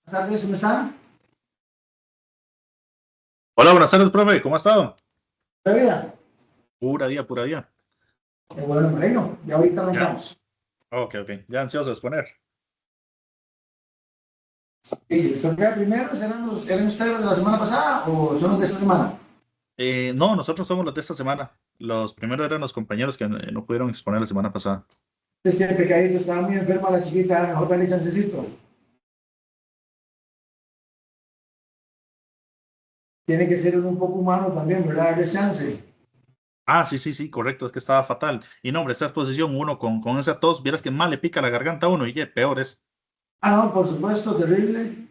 Buenas tardes, ¿cómo están? Hola, buenas tardes, profe. ¿Cómo ha estado? ¿Está bien? Pura día, pura día. Qué bueno, me alegro. Ya ahorita Ya. arrancamos. Ok, ok. Ya ansioso de exponer. ¿Y les toca primero? ¿Eran ustedes de la semana pasada o son los de esta semana? No, nosotros somos los de esta semana. Los primeros eran los compañeros que no pudieron exponer la semana pasada. Es que el pecadito estaba muy enferma la chiquita, mejor darle chancecito. Tiene que ser uno un poco humano también, ¿verdad? Darle chance. Ah, sí, sí, sí, correcto. Es que estaba fatal. Y no, hombre, esta exposición, uno con esa tos, vieras que mal le pica la garganta a uno y peor es. Ah, no, por supuesto, terrible.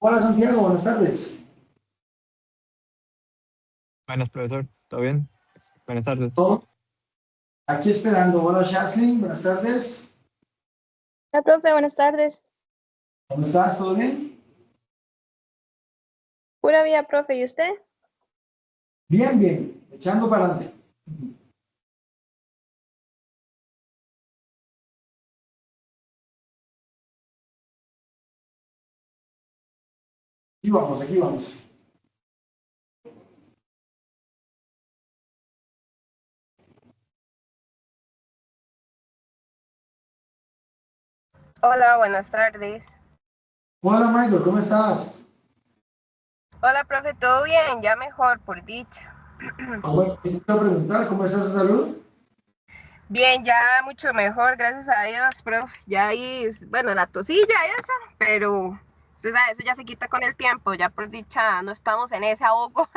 Hola Santiago, buenas tardes. Buenas, profesor. ¿Todo bien? Buenas tardes. Todo aquí esperando. Hola Shaslin, buenas tardes. Hola, profe, buenas tardes. ¿Cómo estás? ¿Todo bien? Pura vida, profe, ¿y usted? Bien, bien, echando para adelante. Aquí vamos, aquí vamos. Hola, buenas tardes. Hola Michael, ¿cómo estás? Hola, profe, ¿todo bien? Ya mejor, por dicha. Te quiero preguntar, ¿cómo estás de salud? Bien, ya mucho mejor, gracias a Dios, profe. Ya ahí, bueno, la tosilla y esa, pero usted sabe, eso ya se quita con el tiempo, ya por dicha no estamos en ese ahogo.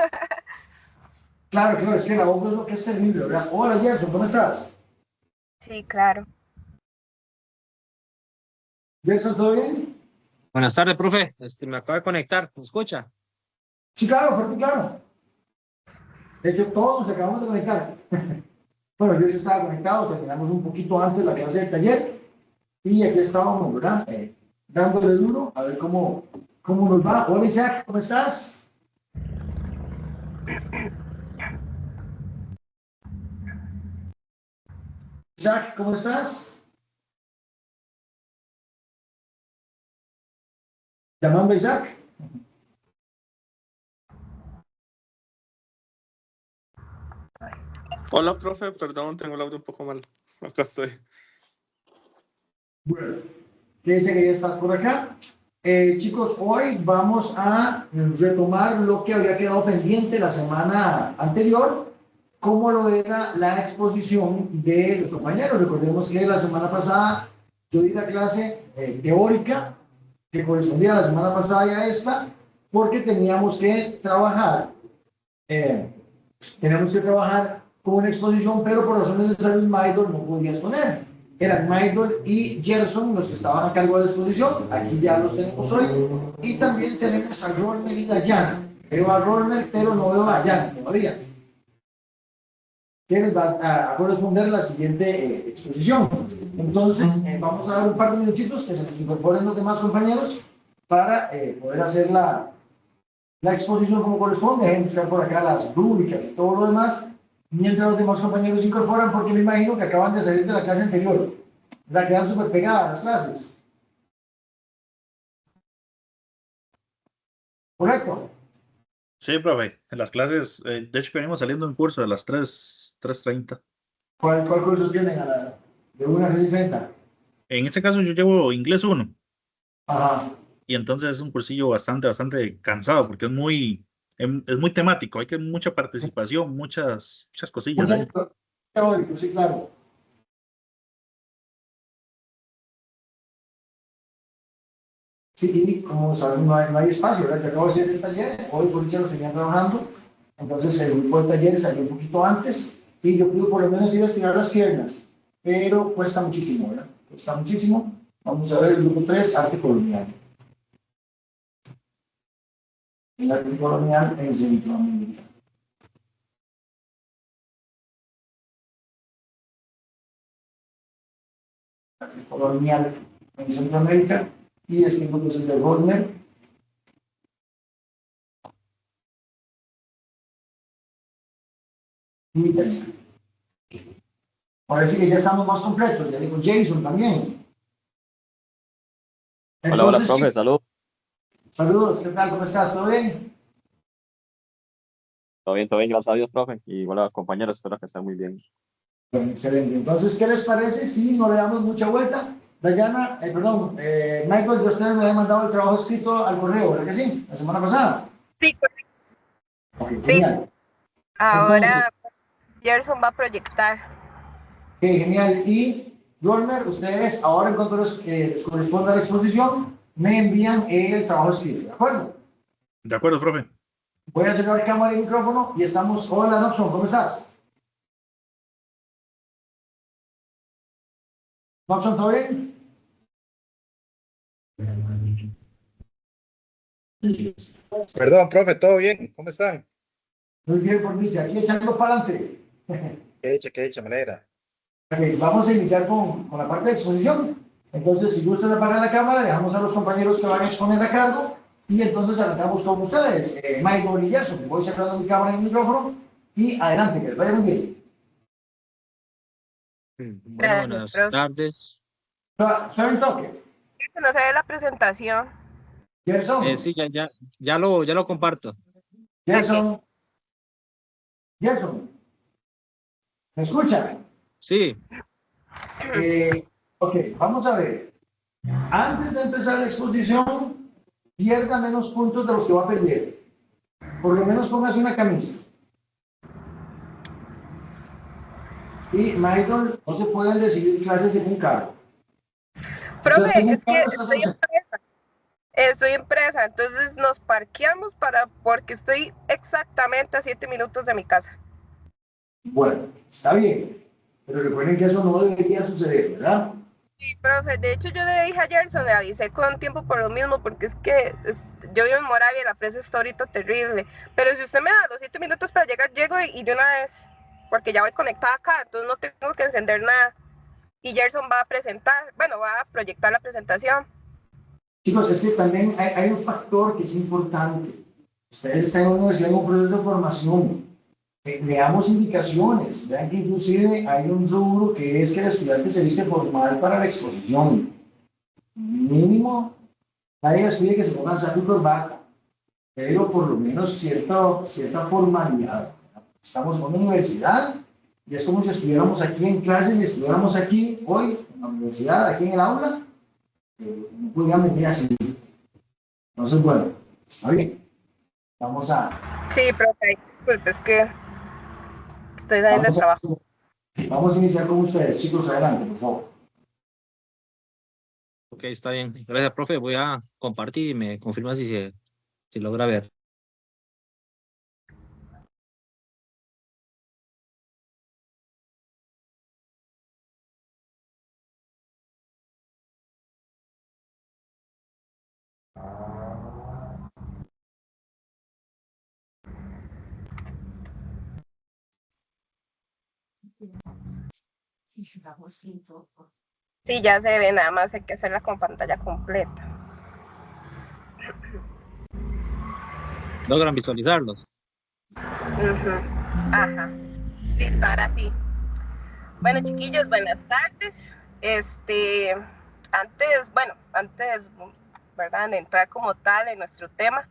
Claro, claro, es que la voz es lo que es terrible, ¿verdad? Hola Gerson, ¿cómo estás? Sí, claro. Gerson, ¿todo bien? Buenas tardes, profe. Me acabo de conectar. ¿Me escucha? Sí, claro, fuerte y claro. De hecho, todos nos acabamos de conectar. Bueno, yo sí estaba conectado, terminamos un poquito antes la clase del taller y aquí estábamos, ¿verdad? Dándole duro a ver cómo nos va. Hola Isaac, ¿cómo estás? Isaac, ¿cómo estás? Llamando a Isaac. Hola, profe, perdón, tengo el audio un poco mal. Acá estoy. Bueno, que dice que ya estás por acá. Chicos, hoy vamos a retomar lo que había quedado pendiente la semana anterior, como lo era la exposición de los compañeros. Recordemos que la semana pasada yo di la clase teórica que correspondía a la semana pasada y a esta, porque eh, teníamos que trabajar con una exposición, pero por razones de salud, Maidol no podía exponer. Eran Maidol y Gerson los que estaban a cargo de la exposición. Aquí ya los tenemos hoy. Y también tenemos a Rolmer y Dayana. Veo a Rolmer, pero no veo a Dayana todavía. Que les va a corresponder la siguiente exposición. Entonces, vamos a dar un par de minutitos que se nos incorporen los demás compañeros para poder hacer la exposición como corresponde. Dejen buscar por acá las rúbricas y todo lo demás, mientras los demás compañeros se incorporan, porque me imagino que acaban de salir de la clase anterior. La quedan súper pegadas las clases. ¿Correcto? Sí, profe. En las clases, de hecho, que venimos saliendo en curso de las 3:30. ¿Cuál curso tienen de 1 a 3:30? En este caso, yo llevo inglés 1 Ajá. y entonces es un cursillo bastante cansado porque es muy temático. Hay que mucha participación, muchas cosillas Muchas ahí. teóricos, sí, claro. Sí, y como saben, no hay espacio, ¿verdad? Que acabo de decir el taller, hoy por eso lo seguían trabajando, entonces el grupo de talleres salió un poquito antes y yo pude por lo menos ir a estirar las piernas, pero cuesta muchísimo, ¿verdad? Cuesta muchísimo. Vamos a ver el grupo 3 arte colonial. El arte colonial en Centroamérica. Arte colonial en Centroamérica y este grupo es el de Rodner. Y parece que ya estamos más completos, ya digo Jason también. Hola, hola, Entonces, profe, salud. saludos, ¿qué tal? ¿Cómo estás? ¿Todo bien? Todo bien, gracias a Dios, profe. Y hola, compañeros, espero que estén muy bien. Bueno, excelente. Entonces, ¿qué les parece si no le damos mucha vuelta? Dayana, perdón, Michael, de ustedes me habían mandado el trabajo escrito al correo, ¿verdad que sí? La semana pasada. Sí, Ok, sí. genial. Entonces, Ahora Gerson va a proyectar. genial. Y, Dormer, ustedes ahora en cuanto les corresponda la exposición, me envían el trabajo escrito, ¿de acuerdo? ¿De acuerdo, profe? Voy a cerrar cámara y micrófono y estamos. Hola, Noxon, ¿cómo estás? Noxon, ¿todo bien? Perdón, profe, ¿todo bien? ¿Cómo están? Muy bien, por dicha. Aquí echando para adelante. Qué dicha, me alegra. Ok, vamos a iniciar con la parte de exposición. Entonces, si gustan apagar la cámara, dejamos a los compañeros que van a exponer a cargo y entonces arrancamos con ustedes. Michael y Gerson, voy cerrando mi cámara y mi micrófono y adelante, que les vaya muy bien. Bueno, Gracias, buenas profe. tardes. Suave toque. No se ve la presentación. Gerson, Sí, ya lo comparto. Gerson, Gerson, ¿me escucha? Sí, Ok, vamos a ver. Antes de empezar la exposición, pierda menos puntos de los que va a perder. Por lo menos póngase una camisa. Y, Michael, no se pueden recibir clases en un carro. Profe, Entonces, en un es que carro estás ausente. estoy impresa, entonces nos parqueamos porque estoy exactamente a 7 minutos de mi casa. Bueno, está bien. Pero recuerden que eso no debería suceder, ¿verdad? Sí, profe, de hecho yo le dije a Gerson, le avisé con tiempo por lo mismo, porque es que yo vivo en Moravia y la presa está ahorita terrible. Pero si usted me da los 7 minutos para llegar, llego y de una vez, porque ya voy conectada acá, entonces no tengo que encender nada. Y Gerson va a presentar, bueno, va a proyectar la presentación. Chicos, es que también hay un factor que es importante. Ustedes están en una universidad en un proceso de formación. Leamos indicaciones. Vean que inclusive hay un rubro que es que el estudiante se viste formal para la exposición. Mínimo, nadie les pide que se pongan saco y corbata, pero por lo menos cierta formalidad. Estamos en una universidad y es como si estuviéramos aquí en clases y estuviéramos aquí hoy en la universidad, aquí en el aula. No podrían venir así. Entonces, bueno, está bien. Vamos a Sí, profe, disculpe, es que estoy saliendo de trabajo. Vamos a iniciar con ustedes, chicos, adelante, por favor. ok, está bien. Gracias, profe. Voy a compartir y me confirma si logra ver. Sí, ya se ve, nada más hay que hacerla con pantalla completa. ¿Logran visualizarlos? Ajá. Listo, ahora sí. Bueno, chiquillos, buenas tardes. Antes, ¿verdad?, de entrar como tal en nuestro tema,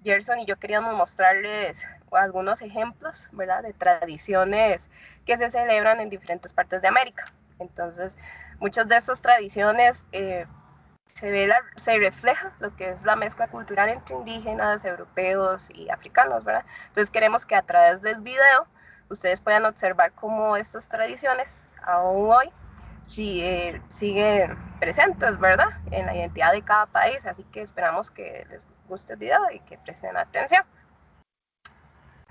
Gerson y yo queríamos mostrarles algunos ejemplos, ¿verdad?, de tradiciones que se celebran en diferentes partes de América. Entonces, muchas de estas tradiciones se refleja lo que es la mezcla cultural entre indígenas, europeos y africanos, ¿verdad? Entonces queremos que a través del video ustedes puedan observar cómo estas tradiciones aún hoy siguen presentes, ¿verdad?, en la identidad de cada país, así que esperamos que les guste el video y que presten atención.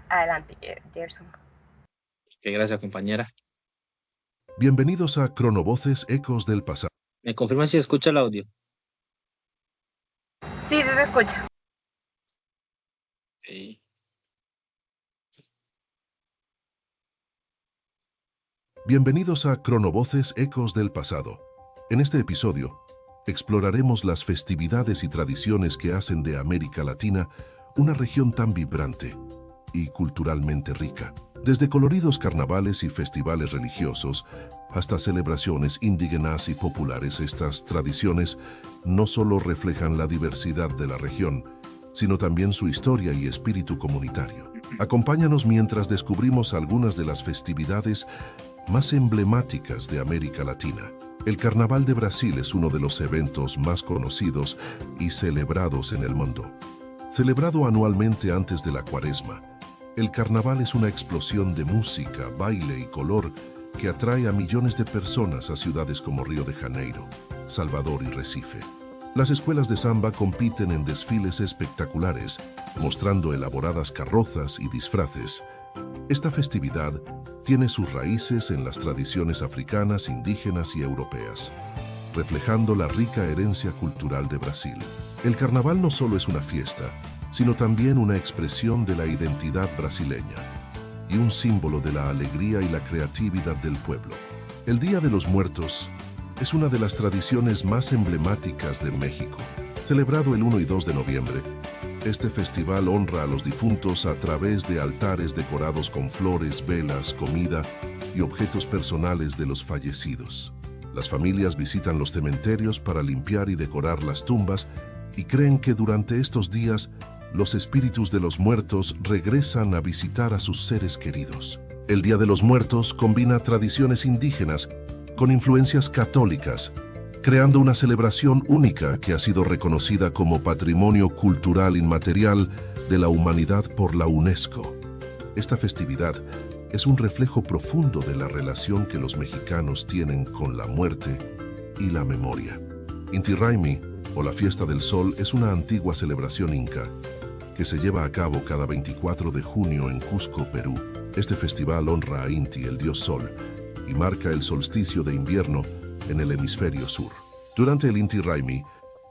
Adelante, Gerson. Ok, gracias, compañera. Bienvenidos a Cronovoces Ecos del Pasado. ¿Me confirma si escucha el audio? Sí, se escucha. Okay. Bienvenidos a Cronovoces Ecos del Pasado. En este episodio, exploraremos las festividades y tradiciones que hacen de América Latina una región tan vibrante y culturalmente rica. Desde coloridos carnavales y festivales religiosos hasta celebraciones indígenas y populares, estas tradiciones no solo reflejan la diversidad de la región, sino también su historia y espíritu comunitario. Acompáñanos mientras descubrimos algunas de las festividades más emblemáticas de América Latina. El Carnaval de Brasil es uno de los eventos más conocidos y celebrados en el mundo. Celebrado anualmente antes de la Cuaresma, el Carnaval es una explosión de música, baile y color que atrae a millones de personas a ciudades como Río de Janeiro, Salvador y Recife. Las escuelas de samba compiten en desfiles espectaculares, mostrando elaboradas carrozas y disfraces. Esta festividad tiene sus raíces en las tradiciones africanas, indígenas y europeas. reflejando la rica herencia cultural de Brasil. El carnaval no solo es una fiesta, sino también una expresión de la identidad brasileña y un símbolo de la alegría y la creatividad del pueblo. El Día de los Muertos es una de las tradiciones más emblemáticas de México. Celebrado el 1 y 2 de noviembre, este festival honra a los difuntos a través de altares decorados con flores, velas, comida y objetos personales de los fallecidos. Las familias visitan los cementerios para limpiar y decorar las tumbas y creen que durante estos días los espíritus de los muertos regresan a visitar a sus seres queridos. El Día de los Muertos combina tradiciones indígenas con influencias católicas, creando una celebración única que ha sido reconocida como Patrimonio Cultural Inmaterial de la Humanidad por la UNESCO. Esta festividad es un reflejo profundo de la relación que los mexicanos tienen con la muerte y la memoria. Inti Raymi, o la Fiesta del Sol, es una antigua celebración inca que se lleva a cabo cada 24 de junio en Cusco, Perú. Este festival honra a Inti, el dios Sol, y marca el solsticio de invierno en el hemisferio sur. Durante el Inti Raymi,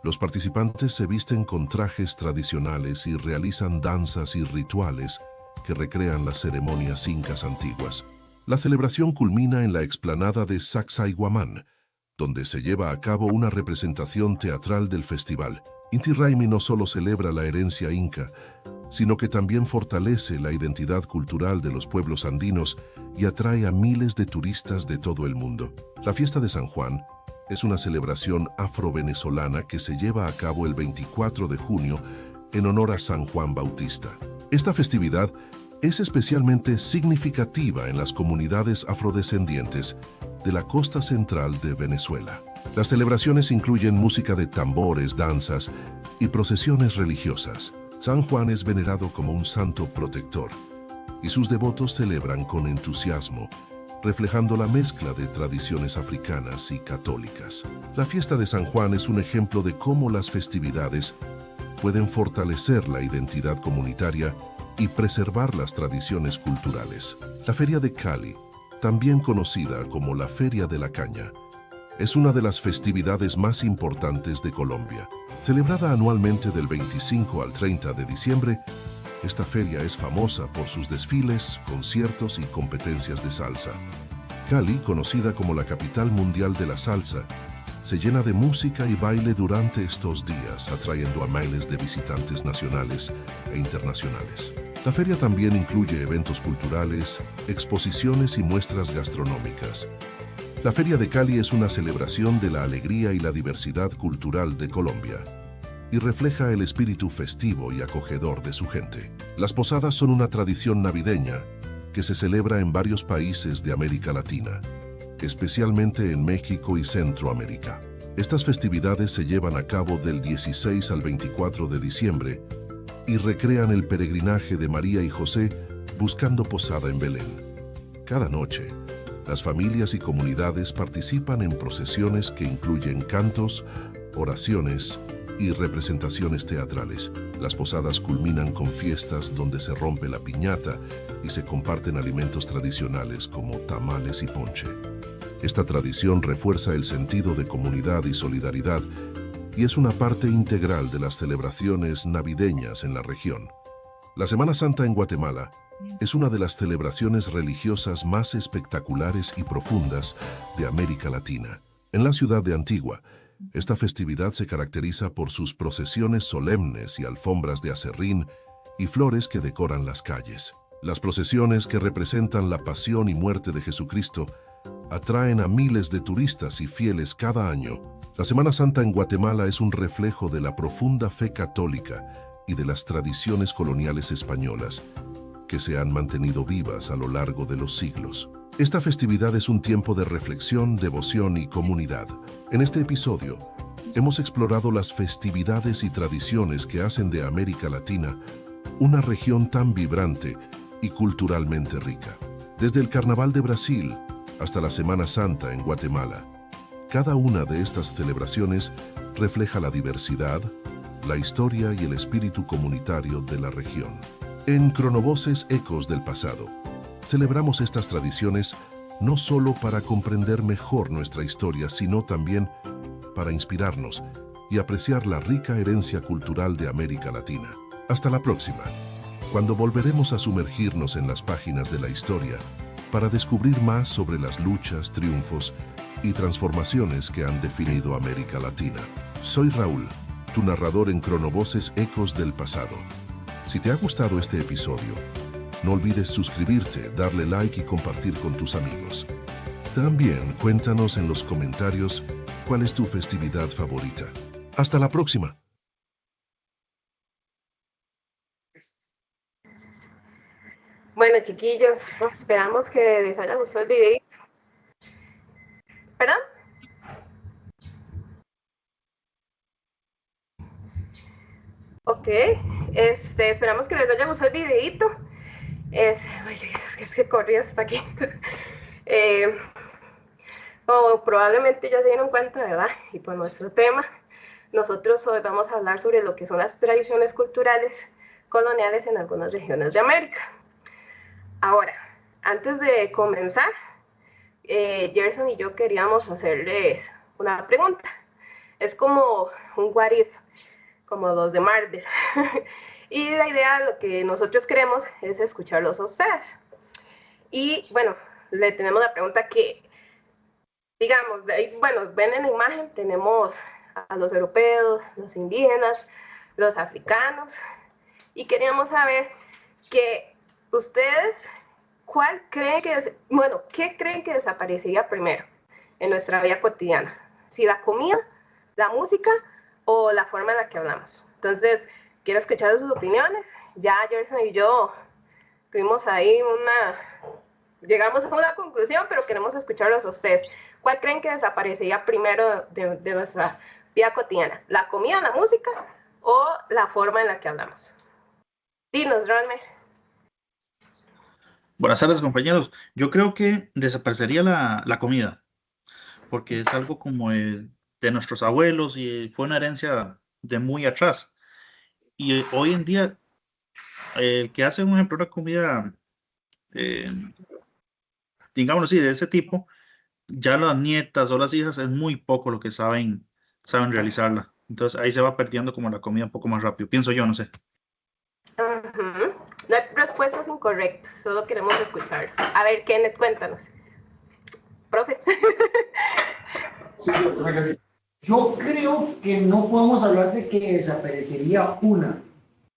los participantes se visten con trajes tradicionales y realizan danzas y rituales que recrean las ceremonias incas antiguas. La celebración culmina en la explanada de Sacsayhuamán, donde se lleva a cabo una representación teatral del festival. Inti Raymi no solo celebra la herencia inca, sino que también fortalece la identidad cultural de los pueblos andinos y atrae a miles de turistas de todo el mundo. La fiesta de San Juan es una celebración afro-venezolana que se lleva a cabo el 24 de junio en honor a San Juan Bautista. Esta festividad es especialmente significativa en las comunidades afrodescendientes de la costa central de Venezuela. Las celebraciones incluyen música de tambores, danzas y procesiones religiosas. San Juan es venerado como un santo protector y sus devotos celebran con entusiasmo, reflejando la mezcla de tradiciones africanas y católicas. La fiesta de San Juan es un ejemplo de cómo las festividades pueden fortalecer la identidad comunitaria y preservar las tradiciones culturales. La Feria de Cali, también conocida como la Feria de la Caña, es una de las festividades más importantes de Colombia. Celebrada anualmente del 25 al 30 de diciembre, esta feria es famosa por sus desfiles, conciertos y competencias de salsa. Cali, conocida como la capital mundial de la salsa, se llena de música y baile durante estos días, atrayendo a miles de visitantes nacionales e internacionales. La feria también incluye eventos culturales, exposiciones y muestras gastronómicas. La Feria de Cali es una celebración de la alegría y la diversidad cultural de Colombia y refleja el espíritu festivo y acogedor de su gente. Las posadas son una tradición navideña que se celebra en varios países de América Latina, especialmente en México y Centroamérica. Estas festividades se llevan a cabo del 16 al 24 de diciembre y recrean el peregrinaje de María y José buscando posada en Belén. Cada noche, las familias y comunidades participan en procesiones que incluyen cantos, oraciones y representaciones teatrales. Las posadas culminan con fiestas donde se rompe la piñata y se comparten alimentos tradicionales como tamales y ponche. Esta tradición refuerza el sentido de comunidad y solidaridad y es una parte integral de las celebraciones navideñas en la región. La Semana Santa en Guatemala es una de las celebraciones religiosas más espectaculares y profundas de América Latina. En la ciudad de Antigua, esta festividad se caracteriza por sus procesiones solemnes y alfombras de aserrín y flores que decoran las calles. Las procesiones, que representan la pasión y muerte de Jesucristo, atraen a miles de turistas y fieles cada año. La Semana Santa en Guatemala es un reflejo de la profunda fe católica y de las tradiciones coloniales españolas que se han mantenido vivas a lo largo de los siglos. Esta festividad es un tiempo de reflexión, devoción y comunidad. En este episodio, hemos explorado las festividades y tradiciones que hacen de América Latina una región tan vibrante y culturalmente rica. Desde el Carnaval de Brasil hasta la Semana Santa en Guatemala, cada una de estas celebraciones refleja la diversidad, la historia y el espíritu comunitario de la región. En Cronovoces Ecos del Pasado, celebramos estas tradiciones no solo para comprender mejor nuestra historia, sino también para inspirarnos y apreciar la rica herencia cultural de América Latina. Hasta la próxima, cuando volveremos a sumergirnos en las páginas de la historia para descubrir más sobre las luchas, triunfos y transformaciones que han definido América Latina. Soy Raúl, tu narrador en Cronovoces Ecos del Pasado. Si te ha gustado este episodio, no olvides suscribirte, darle like y compartir con tus amigos. También cuéntanos en los comentarios cuál es tu festividad favorita. Hasta la próxima. Bueno, chiquillos, esperamos que les haya gustado el video. ¿Perdón? Ok, esperamos que les haya gustado el videito. Es que corrí hasta aquí. Como probablemente ya se dieron cuenta, ¿verdad? Y por nuestro tema, nosotros hoy vamos a hablar sobre lo que son las tradiciones culturales coloniales en algunas regiones de América. Ahora, antes de comenzar, Gerson y yo queríamos hacerles una pregunta. Es como un what if, como los de Marvel. Y la idea, lo que nosotros queremos es escucharlos a ustedes. Y bueno, le tenemos la pregunta que, digamos, bueno, ven en la imagen, tenemos a los europeos, los indígenas, los africanos, y queríamos saber que ustedes, ¿qué creen que desaparecería primero en nuestra vida cotidiana? Si la comida, la música o la forma en la que hablamos. Entonces, quiero escuchar sus opiniones. Ya Gerson y yo tuvimos ahí llegamos a una conclusión, pero queremos escucharlos a ustedes. ¿Cuál creen que desaparecería primero de nuestra vida cotidiana? ¿La comida, la música o la forma en la que hablamos? Dinos, Ronmer. Buenas tardes, compañeros. Yo creo que desaparecería la comida, porque es algo como de nuestros abuelos y fue una herencia de muy atrás. Y hoy en día, el que hace, un ejemplo, una comida, digámoslo así, de ese tipo, ya las nietas o las hijas es muy poco lo que saben realizarla. Entonces ahí se va perdiendo como la comida un poco más rápido, pienso yo, no sé. No hay respuestas incorrectas, solo queremos escucharlas. A ver, Kenneth, cuéntanos. Profe. Sí, yo creo que no podemos hablar de que desaparecería una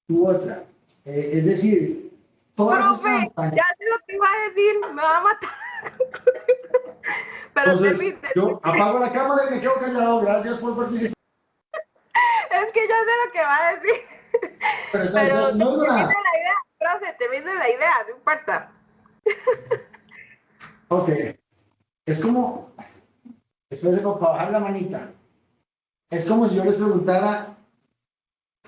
u otra. Es decir, todas Profe, estas... ya sé lo que iba a decir, me va a matar. Pero entonces, yo apago la cámara y me quedo callado. Gracias por participar. Es que ya sé lo que va a decir. Pero no digo nada. La idea, profe, termine la idea, no importa. Ok. Es como, espérense para bajar la manita. Es como si yo les preguntara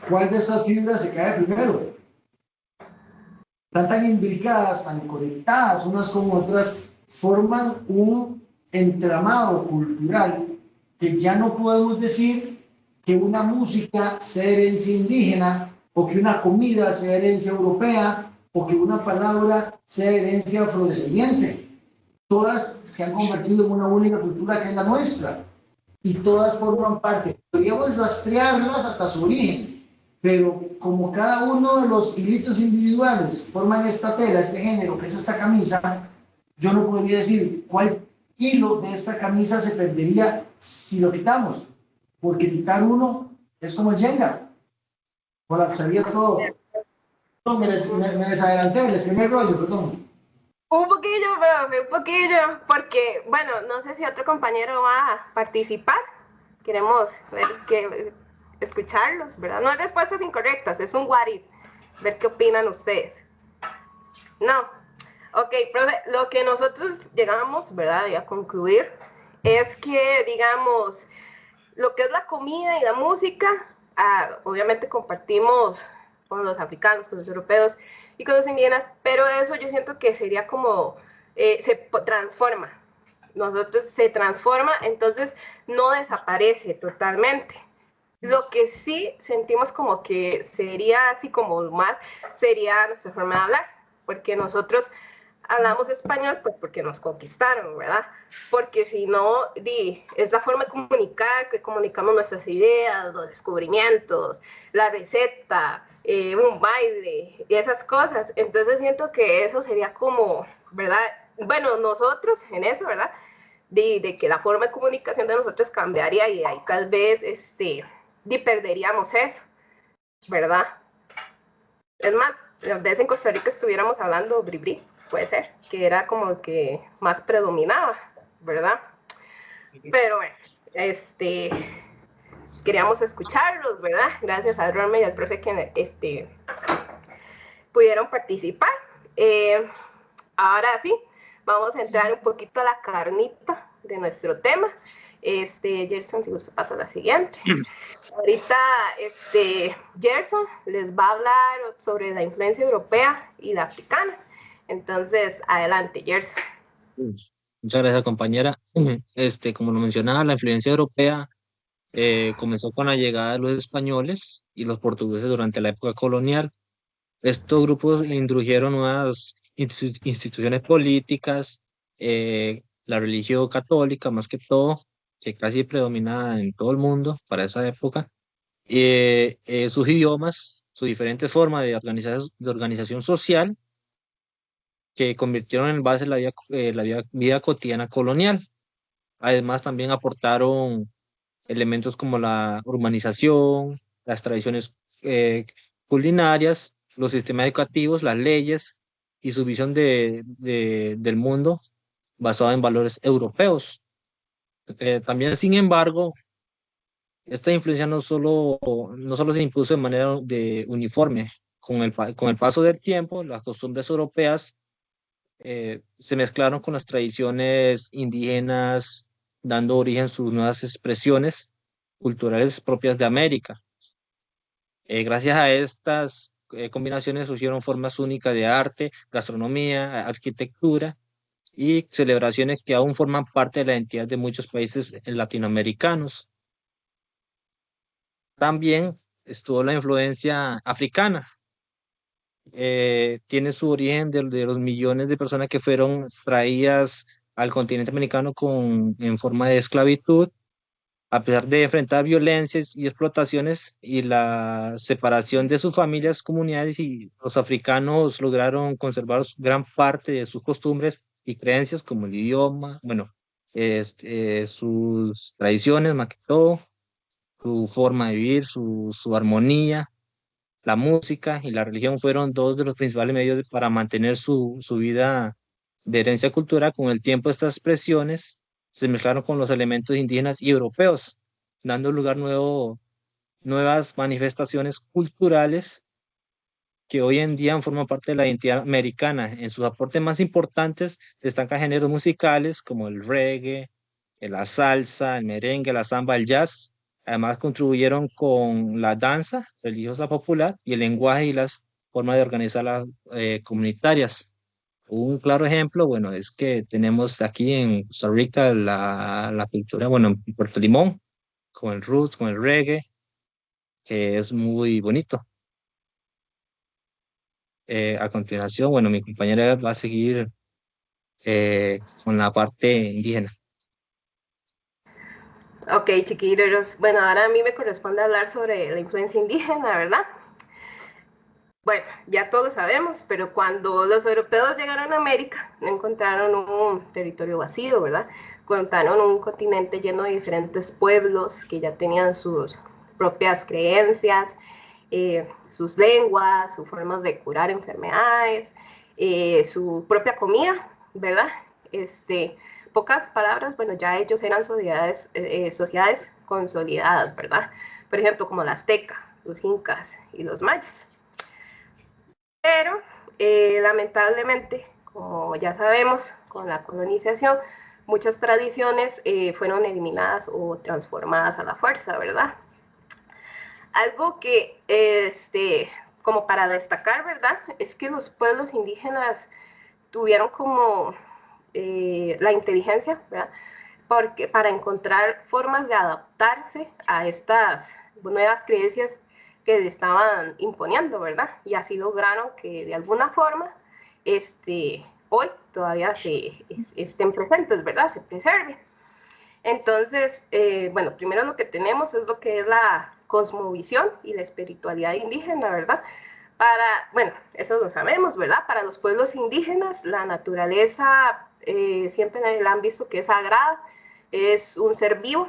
cuál de estas fibras se cae primero. Están tan imbricadas, tan conectadas unas con otras, forman un entramado cultural que ya no podemos decir que una música sea herencia indígena o que una comida sea herencia europea o que una palabra sea herencia afrodescendiente. Todas se han convertido en una única cultura que es la nuestra y todas forman parte. Podríamos rastrearlas hasta su origen, pero como cada uno de los hilitos individuales forman esta tela, este género, que es esta camisa, yo no podría decir cuál hilo de esta camisa se perdería si lo quitamos, porque quitar uno es como el Jenga, colapsaría todo. No, me desadelanté, les quemé el rollo, perdón. Un poquillo, profe, un poquillo, porque, bueno, no sé si otro compañero va a participar. Queremos ver escucharlos, ¿verdad? No hay respuestas incorrectas, es un what if. Ver qué opinan ustedes. No. Ok, profe, lo que nosotros llegamos, ¿verdad? Y a concluir es que, digamos, lo que es la comida y la música, obviamente compartimos con los africanos, con los europeos y con los indígenas, pero eso yo siento que sería como, se transforma. Nosotros se transforma, entonces no desaparece totalmente. Lo que sí sentimos como que sería así como más, sería nuestra forma de hablar, porque nosotros hablamos español, pues porque nos conquistaron, ¿verdad? Porque si no, es la forma de comunicar, que comunicamos nuestras ideas, los descubrimientos, la receta, un baile, y esas cosas. Entonces siento que eso sería como, ¿verdad? Bueno, nosotros en eso, ¿verdad? De que la forma de comunicación de nosotros cambiaría y ahí tal vez perderíamos eso, ¿verdad? Es más, tal vez en Costa Rica estuviéramos hablando bribri, puede ser, que era como el que más predominaba, ¿verdad? Pero bueno, queríamos escucharlos, ¿verdad? Gracias al Rorme y al profe que pudieron participar. Ahora sí, vamos a entrar un poquito a la carnita de nuestro tema. Gerson, si gusta, pasa a la siguiente. Ahorita, Gerson les va a hablar sobre la influencia europea y la africana. Entonces, adelante, Gerson. Muchas gracias, compañera. Como lo mencionaba, la influencia europea comenzó con la llegada de los españoles y los portugueses durante la época colonial. Estos grupos introdujeron nuevas instituciones políticas, la religión católica más que todo, que casi predominaba en todo el mundo para esa época, sus idiomas, sus diferentes formas de organización social, que convirtieron en base la vida cotidiana colonial. Además, también aportaron elementos como la urbanización, las tradiciones culinarias, los sistemas educativos, las leyes y su visión del mundo basado en valores europeos. También, sin embargo, esta influencia no solo se impuso de manera uniforme. Con el paso del tiempo, las costumbres europeas se mezclaron con las tradiciones indígenas, dando origen a sus nuevas expresiones culturales propias de América. Gracias a estas combinaciones surgieron formas únicas de arte, gastronomía, arquitectura y celebraciones que aún forman parte de la identidad de muchos países latinoamericanos. También estuvo la influencia africana. Tiene su origen de los millones de personas que fueron traídas al continente americano en forma de esclavitud, a pesar de enfrentar violencias y explotaciones y la separación de sus familias, comunidades, y los africanos lograron conservar gran parte de sus costumbres y creencias, como el idioma, bueno, sus tradiciones, más que todo, su forma de vivir, su armonía. La música y la religión fueron dos de los principales medios para mantener su vida de herencia cultural. Con el tiempo, estas expresiones se mezclaron con los elementos indígenas y europeos, dando lugar a nuevas manifestaciones culturales que hoy en día forman parte de la identidad americana. En sus aportes más importantes destacan géneros musicales como el reggae, la salsa, el merengue, la samba, el jazz. Además, contribuyeron con la danza religiosa popular y el lenguaje y las formas de organizar las comunitarias. Un claro ejemplo, bueno, es que tenemos aquí en Costa Rica la cultura, bueno, en Puerto Limón, con el roots, con el reggae, que es muy bonito. A continuación, bueno, mi compañera va a seguir con la parte indígena. Ok, chiquillos. Bueno, ahora a mí me corresponde hablar sobre la influencia indígena, ¿verdad? Bueno, ya todos sabemos, pero cuando los europeos llegaron a América, no encontraron un territorio vacío, ¿verdad? Encontraron un continente lleno de diferentes pueblos que ya tenían sus propias creencias, sus lenguas, sus formas de curar enfermedades, su propia comida, ¿verdad? Pocas palabras, bueno, ya ellos eran sociedades consolidadas, ¿verdad? Por ejemplo, como la azteca, los incas y los mayas. Pero, lamentablemente, como ya sabemos, con la colonización, muchas tradiciones fueron eliminadas o transformadas a la fuerza, ¿verdad? Algo que, como para destacar, ¿verdad? Es que los pueblos indígenas tuvieron como la inteligencia, ¿verdad? Porque para encontrar formas de adaptarse a estas nuevas creencias que le estaban imponiendo, ¿verdad? Y así lograron que de alguna forma hoy todavía estén presentes, ¿verdad? Se preserven. Entonces, bueno, primero lo que tenemos es lo que es la cosmovisión y la espiritualidad indígena, ¿verdad? Bueno, eso lo sabemos, ¿verdad? Para los pueblos indígenas, la naturaleza siempre la han visto que es sagrada, es un ser vivo.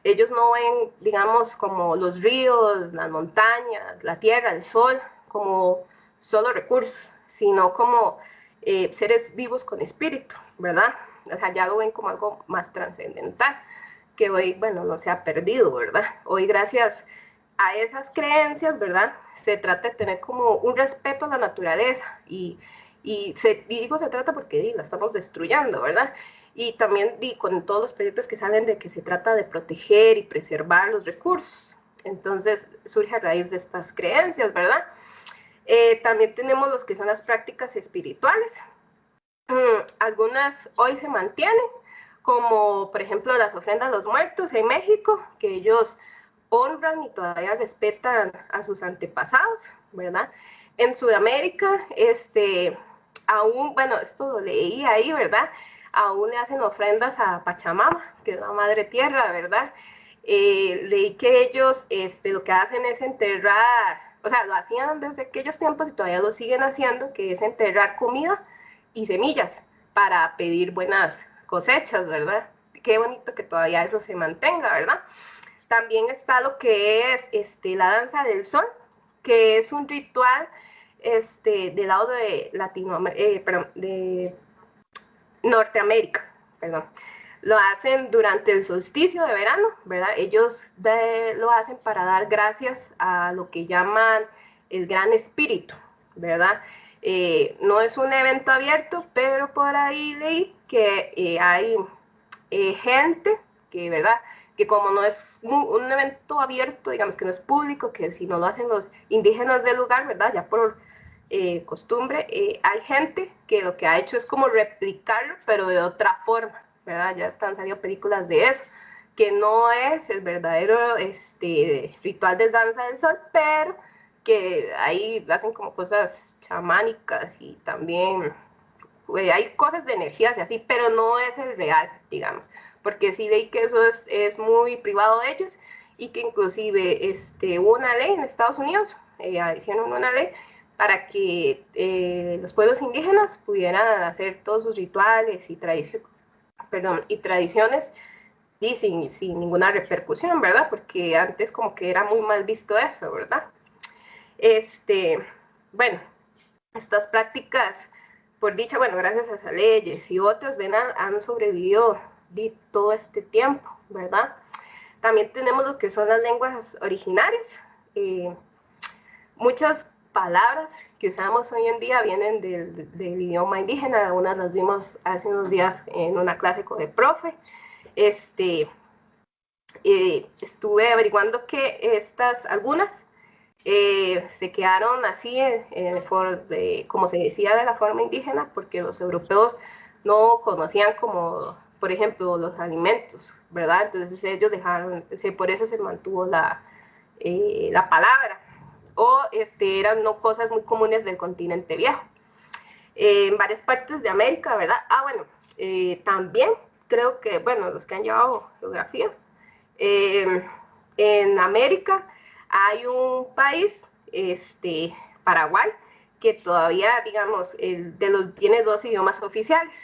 Ellos no ven, digamos, como los ríos, las montañas, la tierra, el sol, como solo recursos, sino como seres vivos con espíritu, ¿verdad? O sea, ya lo ven como algo más trascendental, que hoy, bueno, no se ha perdido, ¿verdad? Hoy, gracias a esas creencias, ¿verdad? Se trata de tener como un respeto a la naturaleza y digo se trata porque la estamos destruyendo, ¿verdad? Y también con todos los proyectos que salen de que se trata de proteger y preservar los recursos. Entonces surge a raíz de estas creencias, ¿verdad? También tenemos los que son las prácticas espirituales. Algunas hoy se mantienen, como por ejemplo las ofrendas a los muertos en México, que ellos honran y todavía respetan a sus antepasados, ¿verdad? En Sudamérica, aún, bueno, esto lo leí ahí, ¿verdad? Aún le hacen ofrendas a Pachamama, que es la madre tierra, ¿verdad? Leí que ellos lo que hacen es enterrar, o sea, lo hacían desde aquellos tiempos y todavía lo siguen haciendo, que es enterrar comida y semillas para pedir buenas cosechas, ¿verdad? Qué bonito que todavía eso se mantenga, ¿verdad? También está lo que es la danza del sol, que es un ritual del lado de de Norteamérica, perdón. Lo hacen durante el solsticio de verano, ¿verdad? Ellos lo hacen para dar gracias a lo que llaman el gran espíritu, ¿verdad? No es un evento abierto, pero por ahí leí que hay gente que, ¿verdad?, que como no es un evento abierto, digamos que no es público, que si no lo hacen los indígenas del lugar, ¿verdad?, ya por costumbre, hay gente que lo que ha hecho es como replicarlo, pero de otra forma, ¿verdad? Ya están saliendo películas de eso, que no es el verdadero ritual de danza del sol, pero que ahí hacen como cosas chamánicas y también hay cosas de energías y así, pero no es el real, digamos, porque sí leí que eso es muy privado de ellos y que inclusive hubo una ley en Estados Unidos, hicieron una ley para que los pueblos indígenas pudieran hacer todos sus rituales y tradiciones y sin ninguna repercusión, ¿verdad? Porque antes como que era muy mal visto eso, ¿verdad? Bueno, estas prácticas, por dicha, bueno, gracias a esas leyes y otras, han sobrevivido todo este tiempo, ¿verdad? También tenemos lo que son las lenguas originarias. Muchas palabras que usamos hoy en día vienen del idioma indígena, algunas las vimos hace unos días en una clase con el profe. Estuve averiguando que algunas se quedaron así como se decía, de la forma indígena, porque los europeos no conocían como, por ejemplo, los alimentos, ¿verdad? Entonces ellos por eso se mantuvo la palabra, o eran no cosas muy comunes del continente viejo. En varias partes de América, ¿verdad? Bueno, también creo que, bueno, los que han llevado geografía, en América hay un país, Paraguay, que todavía, digamos, tiene dos idiomas oficiales,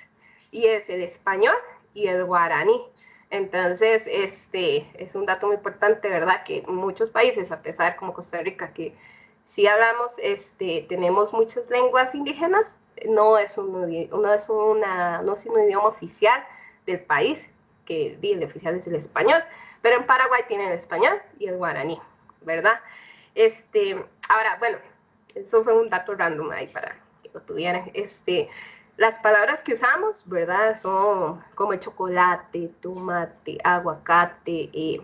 y es el español y el guaraní. Entonces, es un dato muy importante, ¿verdad? Que muchos países, a pesar como Costa Rica, que sí hablamos, tenemos muchas lenguas indígenas, no es un idioma oficial del país, que el oficial es el español, pero en Paraguay tienen el español y el guaraní, ¿verdad? Ahora, bueno, eso fue un dato random ahí para que lo tuvieran. Las palabras que usamos, ¿verdad? Son como el chocolate, tomate, aguacate,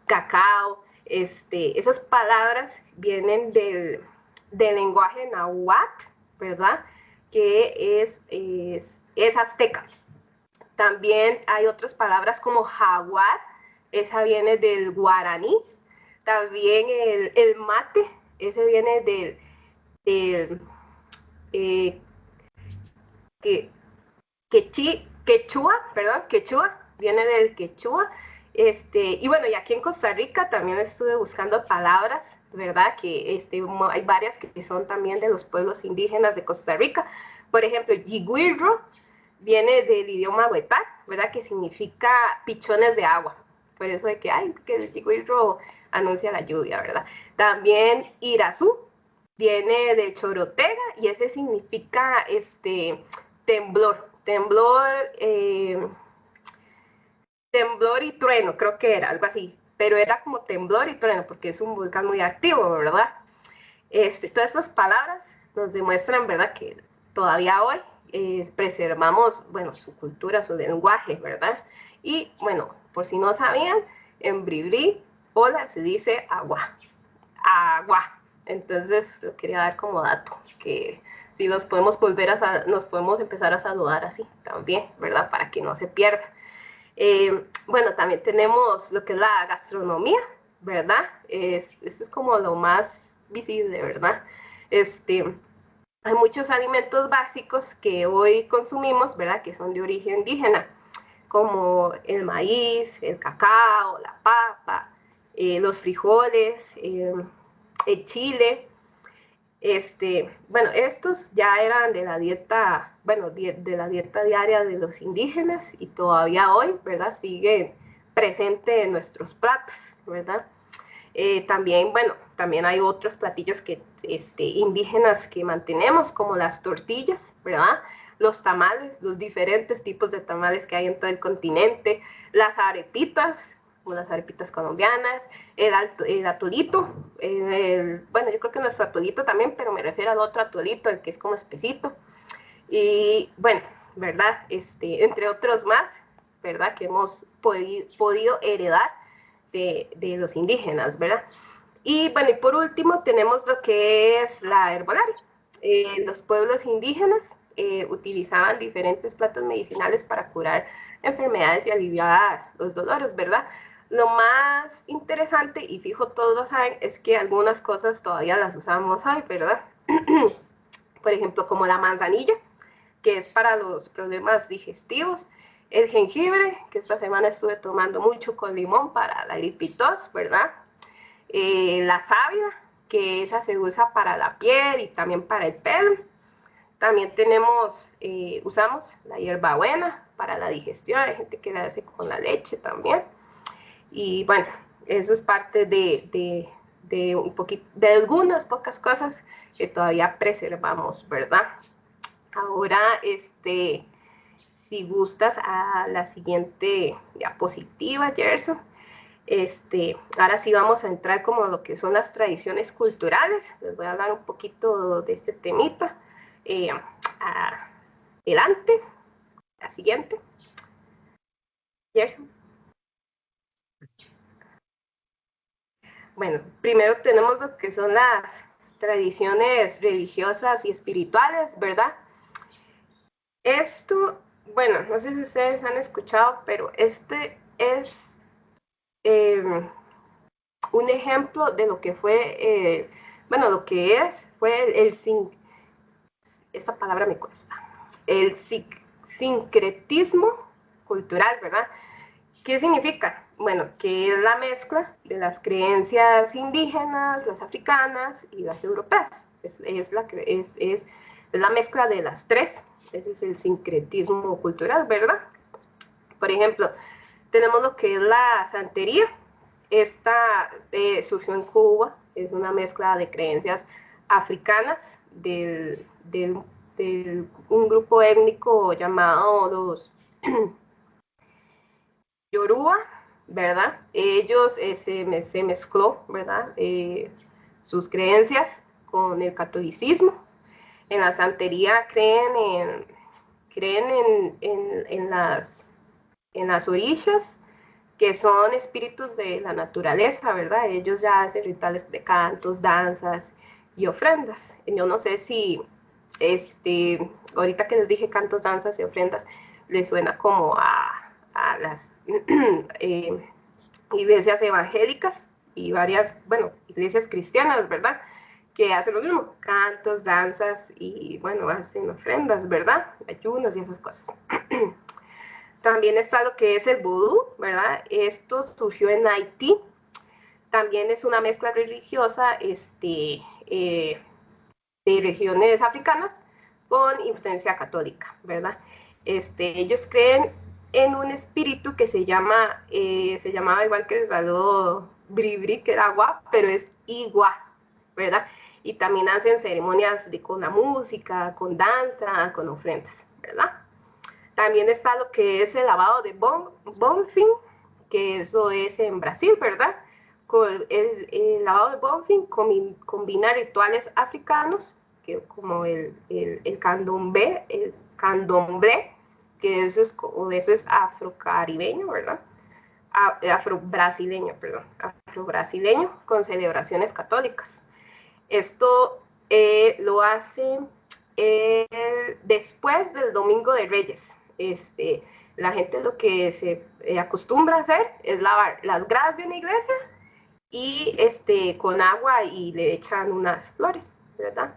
cacao. Esas palabras vienen del lenguaje náhuatl, ¿verdad? Que es azteca. También hay otras palabras como jaguar, esa viene del guaraní. También el mate, ese viene del quechua, viene del quechua. Y bueno, y aquí en Costa Rica también estuve buscando palabras, ¿verdad? Que hay varias que son también de los pueblos indígenas de Costa Rica. Por ejemplo, yigüirro viene del idioma huetar, ¿verdad? Que significa pichones de agua. Por eso de que, que el yigüirro anuncia la lluvia, ¿verdad? También irazú viene del chorotega y ese significa temblor. Temblor y trueno, creo que era, algo así. Pero era como temblor y trueno, porque es un volcán muy activo, ¿verdad? Todas estas palabras nos demuestran, ¿verdad?, que todavía hoy preservamos, bueno, su cultura, su lenguaje, ¿verdad? Y, bueno, por si no sabían, en bribri, hola, se dice agua. Agua. Entonces, lo quería dar como dato, que si nos podemos empezar a saludar así también, ¿verdad? Para que no se pierda. Bueno, también tenemos lo que es la gastronomía, ¿verdad? Esto es como lo más visible, ¿verdad? Hay muchos alimentos básicos que hoy consumimos, ¿verdad? Que son de origen indígena, como el maíz, el cacao, la papa, los frijoles, el chile. Bueno, estos ya eran de la dieta, bueno, de la dieta diaria de los indígenas y todavía hoy, ¿verdad? Siguen presentes en nuestros platos, ¿verdad? También, bueno, también hay otros platillos indígenas que mantenemos, como las tortillas, ¿verdad? Los tamales, los diferentes tipos de tamales que hay en todo el continente, las arepitas, como las arepitas colombianas, el atolito, bueno, yo creo que nuestro atolito también, pero me refiero al otro atolito, el que es como espesito, y bueno, ¿verdad? Entre otros más, ¿verdad? Que hemos podido heredar de los indígenas, ¿verdad? Y bueno, y por último tenemos lo que es la herbolaria. Los pueblos indígenas utilizaban diferentes plantas medicinales para curar enfermedades y aliviar los dolores, ¿verdad? Lo más interesante, y fijo todos lo saben, es que algunas cosas todavía las usamos hoy, ¿verdad? Por ejemplo, como la manzanilla, que es para los problemas digestivos, el jengibre, que esta semana estuve tomando mucho con limón para la gripe y tos, ¿verdad? La sábila, que esa se usa para la piel y también para el pelo. También usamos la hierbabuena para la digestión, hay gente que la hace con la leche también. Y bueno, eso es parte de algunas pocas cosas que todavía preservamos, ¿verdad? Ahora, si gustas a la siguiente diapositiva, Gerson. Ahora sí vamos a entrar como lo que son las tradiciones culturales. Les voy a hablar un poquito de este temita. Adelante, la siguiente. Gerson. Bueno, primero tenemos lo que son las tradiciones religiosas y espirituales, ¿verdad? Esto, bueno, no sé si ustedes han escuchado, pero este es un ejemplo de lo que fue, bueno, lo que fue esta palabra me cuesta, el sincretismo cultural, ¿verdad? ¿Qué significa? Bueno, que es la mezcla de las creencias indígenas, las africanas y las europeas. Es la mezcla de las tres. Ese es el sincretismo cultural, ¿verdad? Por ejemplo, tenemos lo que es la santería. Esta surgió en Cuba, es una mezcla de creencias africanas de un grupo étnico llamado los Yoruba, ¿verdad? Ellos se mezcló, ¿verdad? Sus creencias con el catolicismo. En la santería creen en las orishas, que son espíritus de la naturaleza, ¿verdad? Ellos ya hacen rituales de cantos, danzas y ofrendas. Yo no sé si, ahorita que les dije cantos, danzas y ofrendas, les suena como a las iglesias evangélicas y varias, bueno, iglesias cristianas, ¿verdad? que hacen lo mismo, cantos, danzas y bueno, hacen ofrendas, ¿verdad? Ayunos y esas cosas. También está lo que es el vudú, ¿verdad? Esto surgió en Haití. También es una mezcla religiosa de regiones africanas con influencia católica, ¿verdad? Ellos creen en un espíritu que se llamaba igual que el saludo bribri, que era agua, pero es igua, ¿verdad? Y también hacen ceremonias con la música, con danza, con ofrendas, ¿verdad? También está lo que es el lavado de Bonfim, que eso es en Brasil, ¿verdad? El lavado de Bonfim combina rituales africanos, que como el candomblé, que eso es afrocaribeño, ¿verdad? Afrobrasileño, con celebraciones católicas. Esto lo hacen después del Domingo de Reyes. La gente lo que se acostumbra a hacer es lavar las gradas de una iglesia y con agua y le echan unas flores, ¿verdad?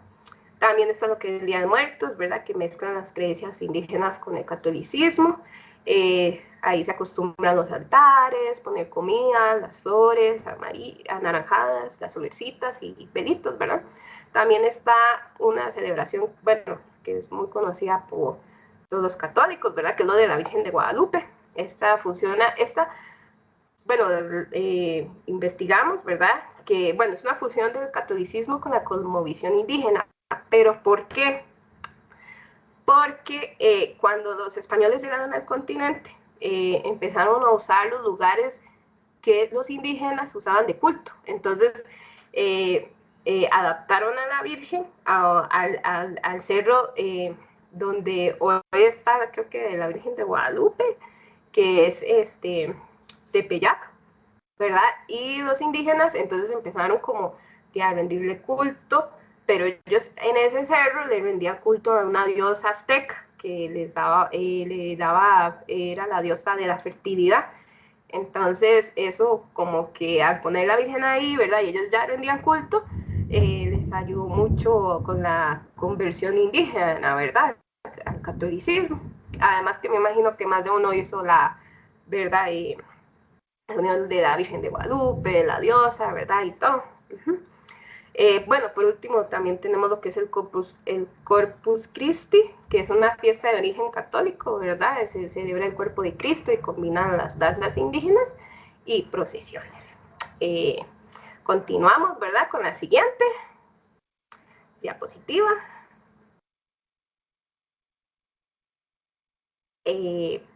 También está lo que es el Día de Muertos, ¿verdad? Que mezclan las creencias indígenas con el catolicismo. Ahí se acostumbran los altares, poner comida, las flores anaranjadas, las florecitas y velitos, ¿verdad? También está una celebración, bueno, que es muy conocida por todos los católicos, ¿verdad? Que es lo de la Virgen de Guadalupe. Investigamos, ¿verdad? Que, bueno, es una fusión del catolicismo con la cosmovisión indígena. ¿Pero por qué? Porque cuando los españoles llegaron al continente, empezaron a usar los lugares que los indígenas usaban de culto. Entonces, adaptaron a la Virgen al cerro donde hoy está, creo que la Virgen de Guadalupe, que es Tepeyac, ¿verdad? Y los indígenas entonces empezaron como a rendirle culto, pero ellos en ese cerro le rendían culto a una diosa azteca que era la diosa de la fertilidad. Entonces eso como que al poner la Virgen ahí, ¿verdad? Y ellos ya rendían culto, les ayudó mucho con la conversión indígena, ¿verdad? Al catolicismo. Además que me imagino que más de uno hizo la, ¿verdad? La unión de la Virgen de Guadalupe, la diosa, ¿verdad? Y todo. Bueno, por último también tenemos lo que es el Corpus Christi, que es una fiesta de origen católico, ¿verdad? Se celebra el cuerpo de Cristo y combinan las danzas indígenas y procesiones. Continuamos, ¿verdad? Con la siguiente diapositiva.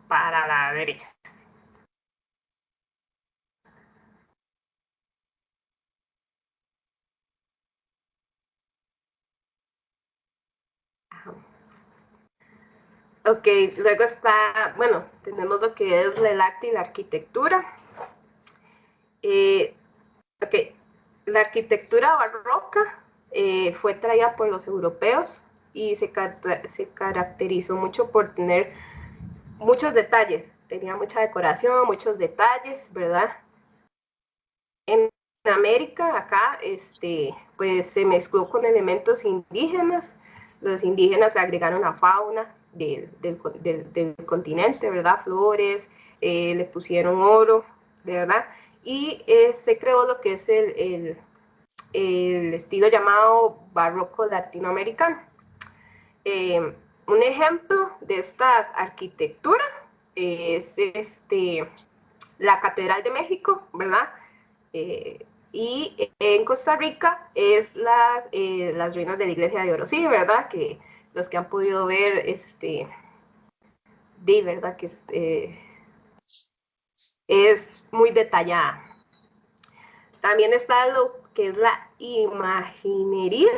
Para la derecha. Ok, luego está, bueno, tenemos lo que es el arte y la arquitectura. Ok, la arquitectura barroca fue traída por los europeos y se caracterizó mucho por tener muchos detalles. Tenía mucha decoración, muchos detalles, ¿verdad? En América, acá, pues se mezcló con elementos indígenas. Los indígenas agregaron la fauna del continente, ¿verdad? Flores, le pusieron oro, ¿verdad? Y se creó lo que es el estilo llamado barroco latinoamericano. Un ejemplo de esta arquitectura es la Catedral de México, ¿verdad? Y en Costa Rica es las ruinas de la iglesia de Orosí, ¿verdad? Que los que han podido ver, ¿verdad? Que es muy detallada. También está lo que es la imaginería,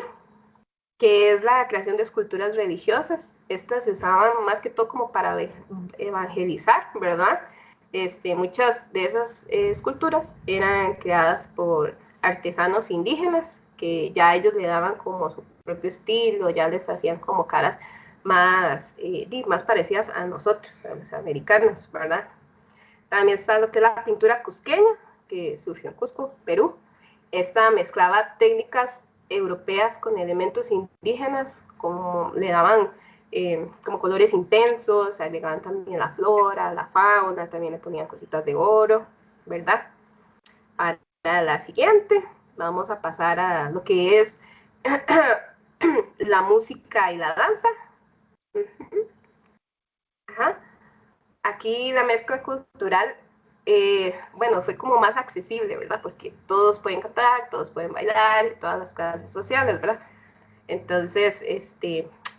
que es la creación de esculturas religiosas. Estas se usaban más que todo como para evangelizar, ¿verdad? Muchas de esas esculturas eran creadas por artesanos indígenas, que ya ellos le daban como su propio estilo, ya les hacían como caras más parecidas a nosotros, a los americanos, ¿verdad? También está lo que es la pintura cusqueña, que surgió en Cusco, Perú. Esta mezclaba técnicas europeas con elementos indígenas, como le daban como colores intensos, agregaban también la flora, la fauna, también le ponían cositas de oro, ¿verdad? Para la siguiente, vamos a pasar a lo que es la música y la danza. Ajá. Aquí la mezcla cultural, bueno, fue como más accesible, ¿verdad? Porque todos pueden cantar, todos pueden bailar, todas las clases sociales, ¿verdad? Entonces,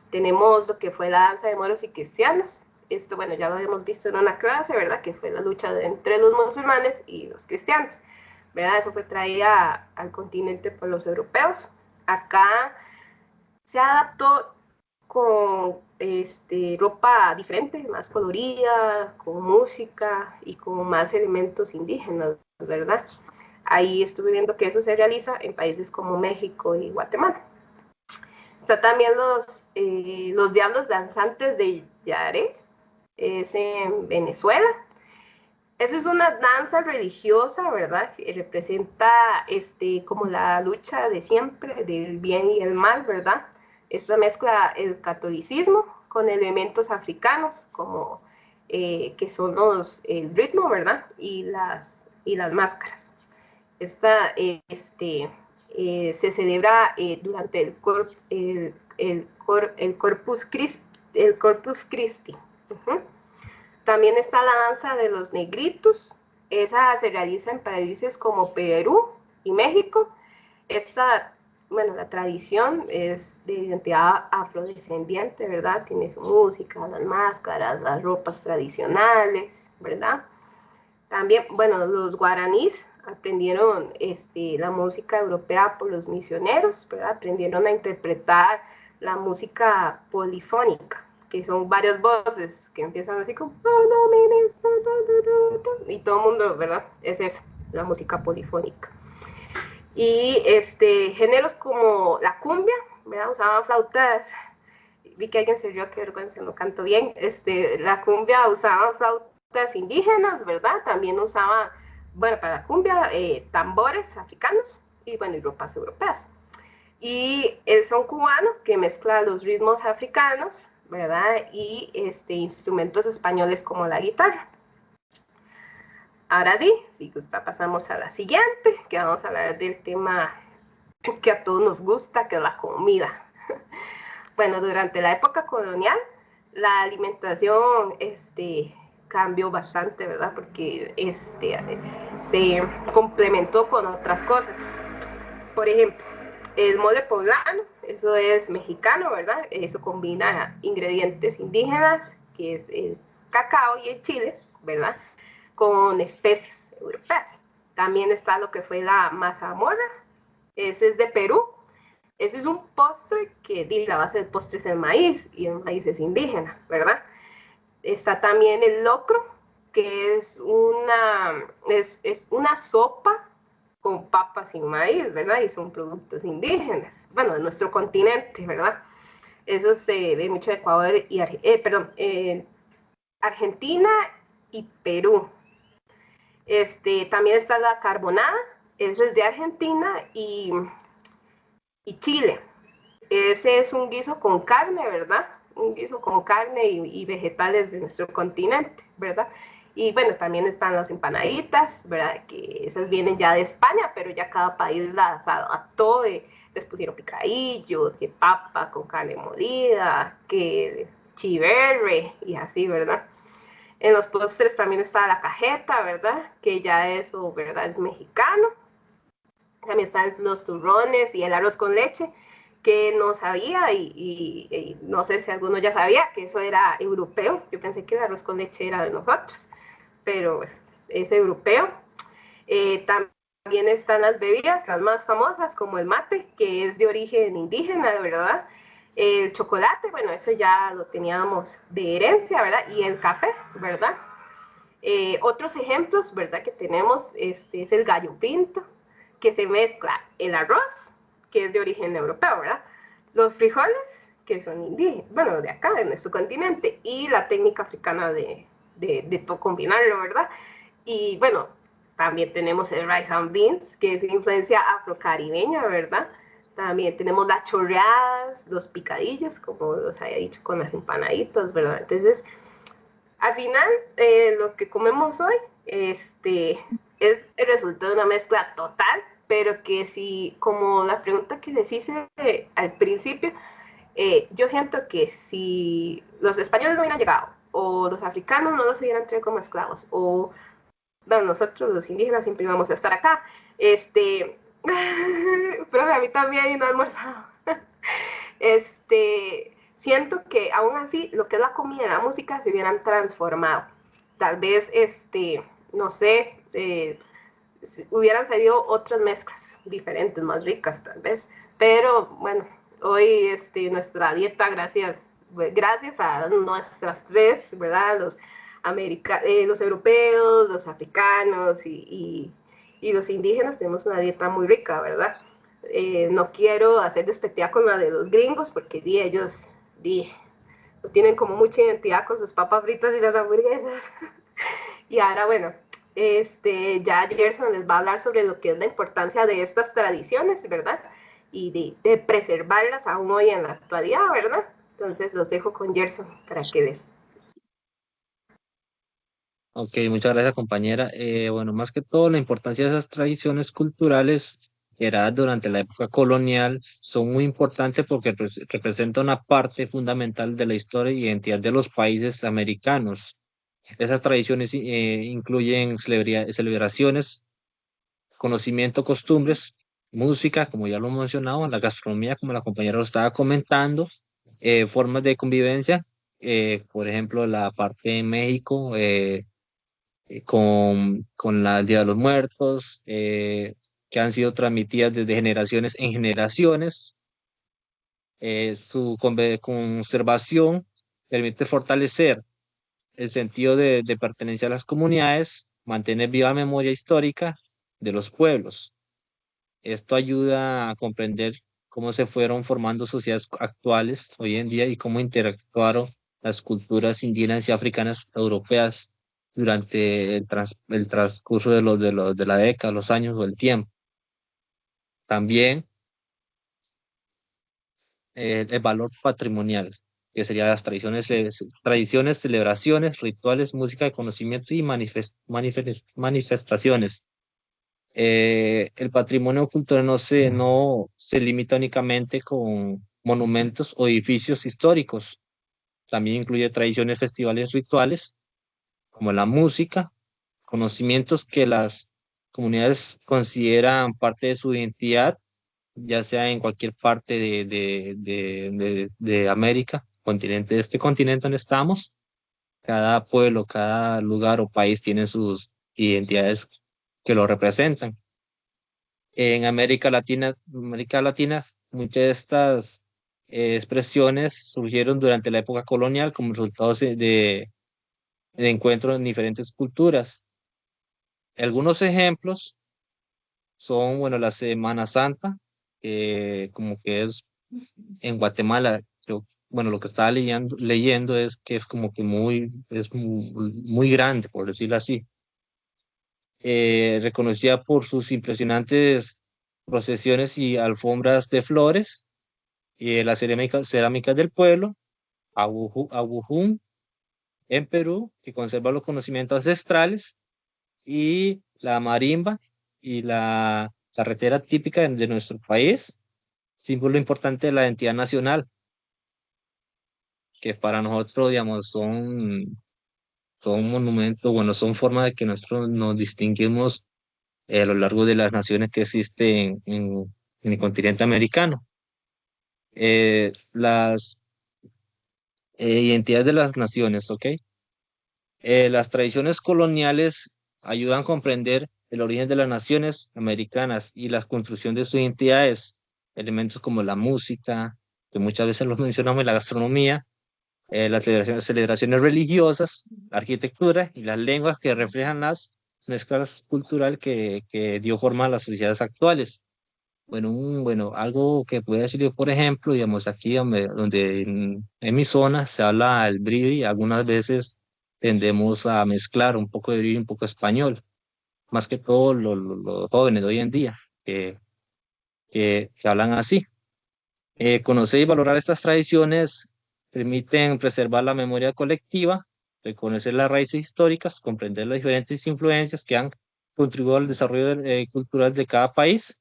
tenemos lo que fue la danza de moros y cristianos. Esto, bueno, ya lo habíamos visto en una clase, ¿verdad? Que fue la lucha entre los musulmanes y los cristianos, ¿verdad? Eso fue traída al continente por los europeos. Acá se adaptó con ropa diferente, más colorida, con música y con más elementos indígenas, ¿verdad? Ahí estuve viendo que eso se realiza en países como México y Guatemala. Está también los diablos danzantes de Yaré, es en Venezuela. Esa es una danza religiosa, ¿verdad? Que representa como la lucha de siempre, del bien y el mal, ¿verdad? Esta mezcla el catolicismo con elementos africanos, como que son el ritmo, ¿verdad? Y las máscaras. Esta se celebra durante el Corpus Christi. También está la danza de los negritos. Esa se realiza en países como Perú y México. Bueno, la tradición es de identidad afrodescendiente, ¿verdad? Tiene su música, las máscaras, las ropas tradicionales, ¿verdad? También, bueno, los guaraníes aprendieron la música europea por los misioneros, ¿verdad? Aprendieron a interpretar la música polifónica, que son varias voces que empiezan así como y todo el mundo, ¿verdad? Es eso, la música polifónica. Y géneros como la cumbia, ¿verdad? Usaban flautas. Vi que alguien se rió, qué vergüenza, no canto bien. La cumbia usaban flautas indígenas, ¿verdad? También usaban, bueno, para la cumbia, tambores africanos y, bueno, y ropas europeas. Y el son cubano, que mezcla los ritmos africanos, ¿verdad? Y instrumentos españoles como la guitarra. Ahora sí, si gusta, pasamos a la siguiente, que vamos a hablar del tema que a todos nos gusta, que es la comida. Bueno, durante la época colonial, la alimentación cambió bastante, ¿verdad? Porque se complementó con otras cosas. Por ejemplo, el mole poblano, eso es mexicano, ¿verdad? Eso combina ingredientes indígenas, que es el cacao y el chile, ¿verdad? Con especies europeas. También está lo que fue la mazamorra, ese es de Perú. Ese es un postre que la base del postre es el maíz, y el maíz es indígena, ¿verdad? Está también el locro, que es una sopa con papas y maíz, ¿verdad? Y son productos indígenas, bueno, de nuestro continente, ¿verdad? Eso se ve mucho en Ecuador y Argentina y Perú. También está la carbonada, esa es de Argentina y Chile. Ese es un guiso con carne, ¿verdad? Un guiso con carne y vegetales de nuestro continente, ¿verdad? Y bueno, también están las empanaditas, ¿verdad? Que esas vienen ya de España, pero ya cada país las adaptó, les pusieron picadillos, que papa con carne molida, que chiverre y así, ¿verdad? En los postres también está la cajeta, ¿verdad? Que ya eso, ¿verdad? Es mexicano. También están los turrones y el arroz con leche, que no sabía y no sé si alguno ya sabía que eso era europeo. Yo pensé que el arroz con leche era de nosotros, pero es europeo. También están las bebidas, las más famosas, como el mate, que es de origen indígena, ¿verdad? El chocolate, bueno, eso ya lo teníamos de herencia, ¿verdad? Y el café, ¿verdad? Otros ejemplos, ¿verdad? Que tenemos es el gallo pinto, que se mezcla el arroz, que es de origen europeo, ¿verdad? Los frijoles, que son indígenas, bueno, de acá, de nuestro continente, y la técnica africana de todo combinarlo, ¿verdad? Y bueno, también tenemos el rice and beans, que es de influencia afrocaribeña, ¿verdad? También tenemos las chorreadas, los picadillos, como los había dicho, con las empanaditas, ¿verdad? Entonces, al final, lo que comemos hoy es el resultado de una mezcla total, pero que si, como la pregunta que les hice al principio, yo siento que si los españoles no hubieran llegado, o los africanos no los hubieran traído como esclavos, o bueno, nosotros los indígenas siempre íbamos a estar acá, pero a mí también no he almorzado. Siento que aún así lo que es la comida y la música se hubieran transformado. Tal vez, no sé, hubieran salido otras mezclas diferentes, más ricas tal vez. Pero bueno, hoy nuestra dieta, gracias a nuestras tres, ¿verdad? Los europeos, los africanos y los indígenas tenemos una dieta muy rica, ¿verdad? No quiero hacer despectiva con la de los gringos porque ellos tienen como mucha identidad con sus papas fritas y las hamburguesas. Y ahora, bueno, ya Gerson les va a hablar sobre lo que es la importancia de estas tradiciones, ¿verdad? Y de preservarlas aún hoy en la actualidad, ¿verdad? Entonces los dejo con Gerson para que les... Ok, muchas gracias, compañera. Bueno, más que todo, la importancia de esas tradiciones culturales heredadas durante la época colonial son muy importantes porque representan una parte fundamental de la historia y identidad de los países americanos. Esas tradiciones incluyen celebraciones, conocimiento, costumbres, música, como ya lo he mencionado, la gastronomía, como la compañera lo estaba comentando, formas de convivencia, por ejemplo, la parte de México, con la Día de los Muertos, que han sido transmitidas desde generaciones en generaciones. Su conservación permite fortalecer el sentido de pertenencia a las comunidades, mantener viva la memoria histórica de los pueblos. Esto ayuda a comprender cómo se fueron formando sociedades actuales hoy en día y cómo interactuaron las culturas indígenas y africanas europeas durante el transcurso de la década, los años o el tiempo. También el valor patrimonial, que serían las tradiciones, celebraciones, rituales, música de conocimiento y manifestaciones. El patrimonio cultural no se limita únicamente con monumentos o edificios históricos. También incluye tradiciones, festivales, rituales, como la música, conocimientos que las comunidades consideran parte de su identidad, ya sea en cualquier parte de América, continente, de este continente donde estamos. Cada pueblo, cada lugar o país tiene sus identidades que lo representan. En América Latina, muchas de estas expresiones surgieron durante la época colonial como resultado de encuentros en diferentes culturas. Algunos ejemplos son, bueno, la Semana Santa, como que es en Guatemala, bueno, lo que estaba leyendo es que es como que es muy grande, por decirlo así. Reconocida por sus impresionantes procesiones y alfombras de flores, y las cerámicas del pueblo, Abuhum, en Perú, que conserva los conocimientos ancestrales, y la marimba y la carretera típica de nuestro país, símbolo importante de la identidad nacional, que para nosotros, digamos, son monumentos, bueno, son formas de que nosotros nos distinguimos a lo largo de las naciones que existen en el continente americano. Las identidades de las naciones, ¿ok? Las tradiciones coloniales ayudan a comprender el origen de las naciones americanas y la construcción de sus identidades, elementos como la música, que muchas veces los mencionamos, la gastronomía, las celebraciones religiosas, la arquitectura y las lenguas que reflejan las mezclas culturales que dio forma a las sociedades actuales. Bueno, algo que puede decir yo, por ejemplo, digamos, aquí donde en mi zona se habla el bribri, algunas veces tendemos a mezclar un poco de bribri y un poco español, más que todo los jóvenes de hoy en día, que que hablan así. Conocer y valorar estas tradiciones permiten preservar la memoria colectiva, reconocer las raíces históricas, comprender las diferentes influencias que han contribuido al desarrollo cultural de cada país.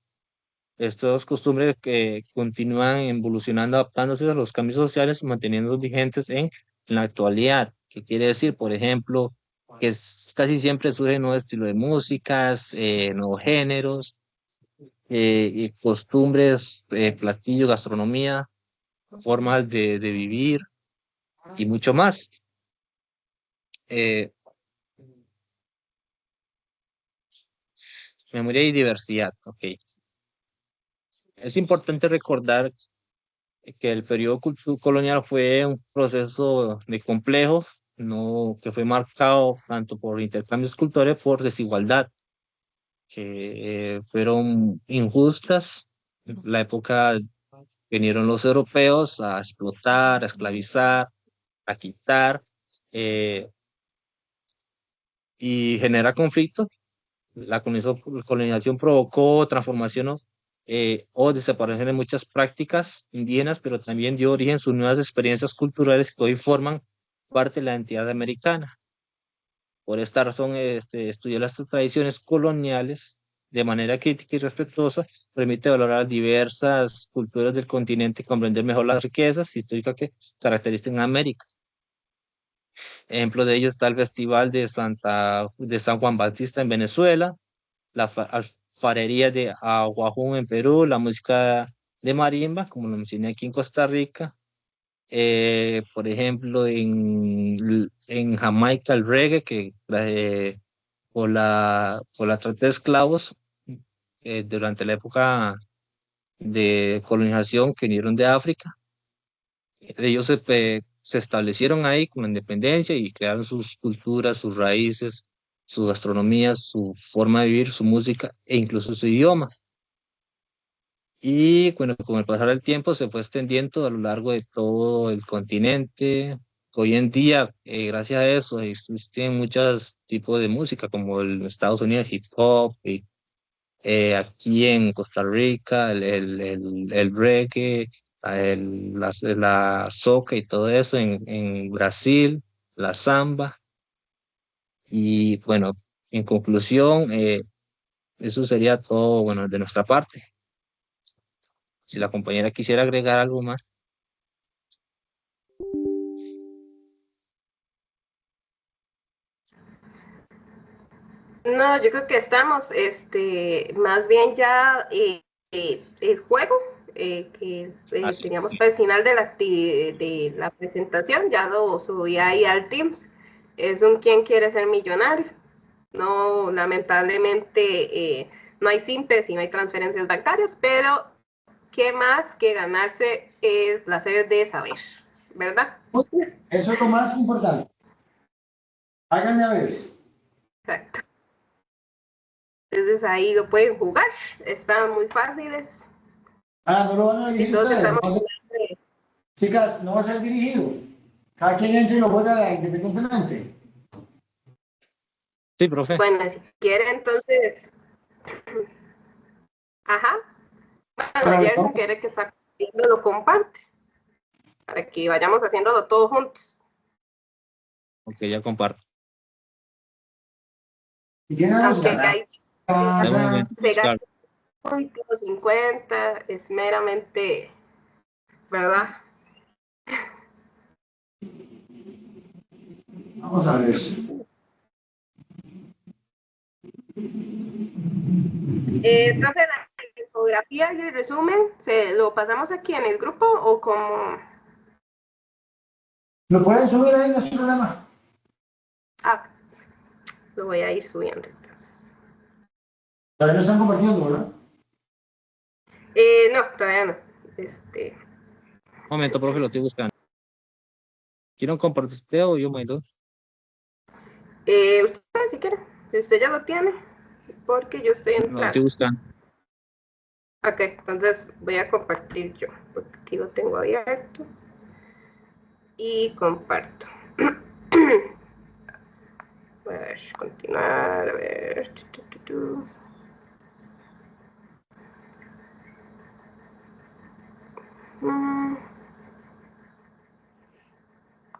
Estas costumbres que continúan evolucionando, adaptándose a los cambios sociales, manteniendo vigentes en la actualidad. ¿Qué quiere decir? Por ejemplo, que casi siempre surgen nuevos estilos de músicas, nuevos géneros, y costumbres, platillos, gastronomía, formas de vivir y mucho más. Eh, Memoria y diversidad, ok. Es importante recordar que el periodo colonial fue un proceso de complejo, no, que fue marcado tanto por intercambios culturales, por desigualdad, que fueron injustas. La época vinieron los europeos a explotar, a esclavizar, a quitar, eh, y genera conflicto. La colonización provocó transformación, o desaparición de muchas prácticas indígenas, pero también dio origen a sus nuevas experiencias culturales que hoy forman parte de la identidad americana. Por esta razón, estudiar las tradiciones coloniales de manera crítica y respetuosa permite valorar diversas culturas del continente y comprender mejor las riquezas históricas que caracterizan a América. Ejemplo de ello está el Festival de San Juan Bautista en Venezuela, la alfarería de Aguajún en Perú, la música de marimba, como lo mencioné aquí en Costa Rica. Por ejemplo, en Jamaica el reggae, que por la trata de esclavos, durante la época de colonización que vinieron de África. Ellos se establecieron ahí con la independencia y crearon sus culturas, sus raíces, su gastronomía, su forma de vivir, su música e incluso su idioma. Y bueno, con el pasar del tiempo se fue extendiendo a lo largo de todo el continente. Hoy en día, gracias a eso, existen muchos tipos de música, como en Estados Unidos, hip hop, y aquí en Costa Rica, el reggae, la soca y todo eso, en Brasil, la samba. Y bueno, en conclusión, eso sería todo, bueno, de nuestra parte. Si la compañera quisiera agregar algo más. No, yo creo que estamos, más bien ya el juego que Así. teníamos para el final de la presentación, ya lo subí ahí al Teams. Es un ¿Quién quiere ser millonario? No, lamentablemente no hay simples y no hay transferencias bancarias, pero ¿qué más que ganarse el placer de saber? ¿Verdad? Eso es lo más importante. Háganme a ver. Exacto. Entonces ahí lo pueden jugar, están muy fáciles. Ah, no lo van a Y dirigir todos ustedes. estamos No va a ser- chicas, no va a ser dirigido. Cada quien entra y lo juega independientemente. Sí, profe. Bueno, si quiere entonces, ajá, bueno, Pero Gerson vamos, quiere que está haciendo, lo comparte, para que vayamos haciéndolo todos juntos. Ok, ya comparto. si tienen Aunque música. hay Dame un Ah, momento. pegar 50, es meramente, ¿verdad? vamos a ver. Profe, la infografía y el resumen, ¿se lo pasamos aquí en el grupo o como? ¿Lo pueden subir ahí? No es problema. Ah, lo voy a ir subiendo entonces. Todavía no están compartiendo, ¿verdad? No, todavía no. Un momento, profe, lo estoy buscando. ¿Quieren compartir usted o yo, Maido? Usted si quiere, si usted ya lo tiene, porque yo estoy Lo entrando. estoy buscando. Ok, entonces voy a compartir yo, porque aquí lo tengo abierto. Y comparto. A ver, continuar, a ver. A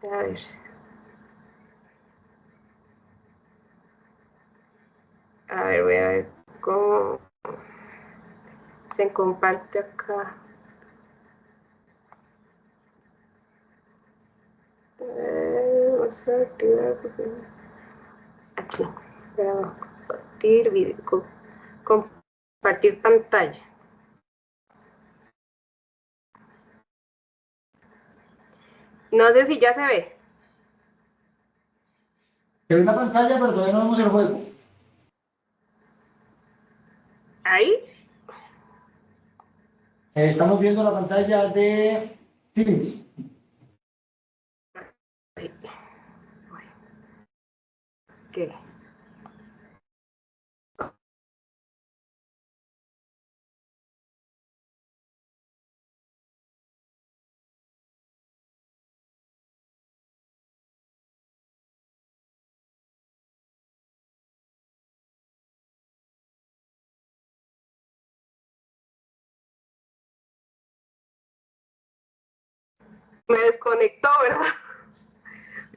ver. A ver, voy a ver cómo se comparte acá. Vamos a activar aquí. Voy a compartir video, compartir pantalla. No sé si ya se ve. Se ve una pantalla, pero todavía no vemos el juego. Ahí. Estamos viendo la pantalla de Teams. ¿Qué? Me desconectó, ¿verdad?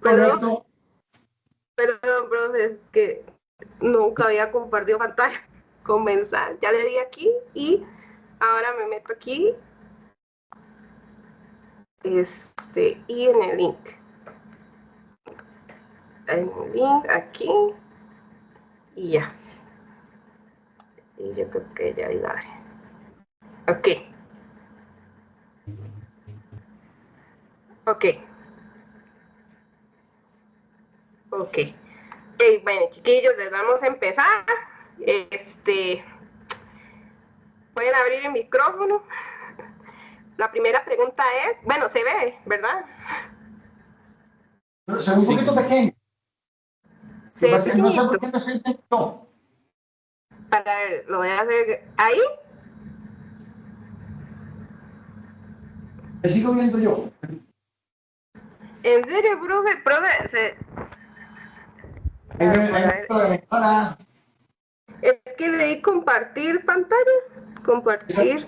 Correcto. Perdón, profe, es que nunca había compartido pantalla. Comenzar, ya le di aquí y ahora me meto aquí. Y en el link. En el link aquí. Y ya. Y yo creo que ya iba. Ok. Ok. Ok. Bueno, chiquillos, les vamos a empezar. Pueden abrir el micrófono. La primera pregunta es, bueno, se ve, ¿verdad? Pero se ve un poquito pequeño. Se ve No sé pequeñito. por qué no se intentó. Para ver, lo voy a hacer ahí. Me sigo viendo yo. En serio, profe, es que le di compartir pantalla. Compartir.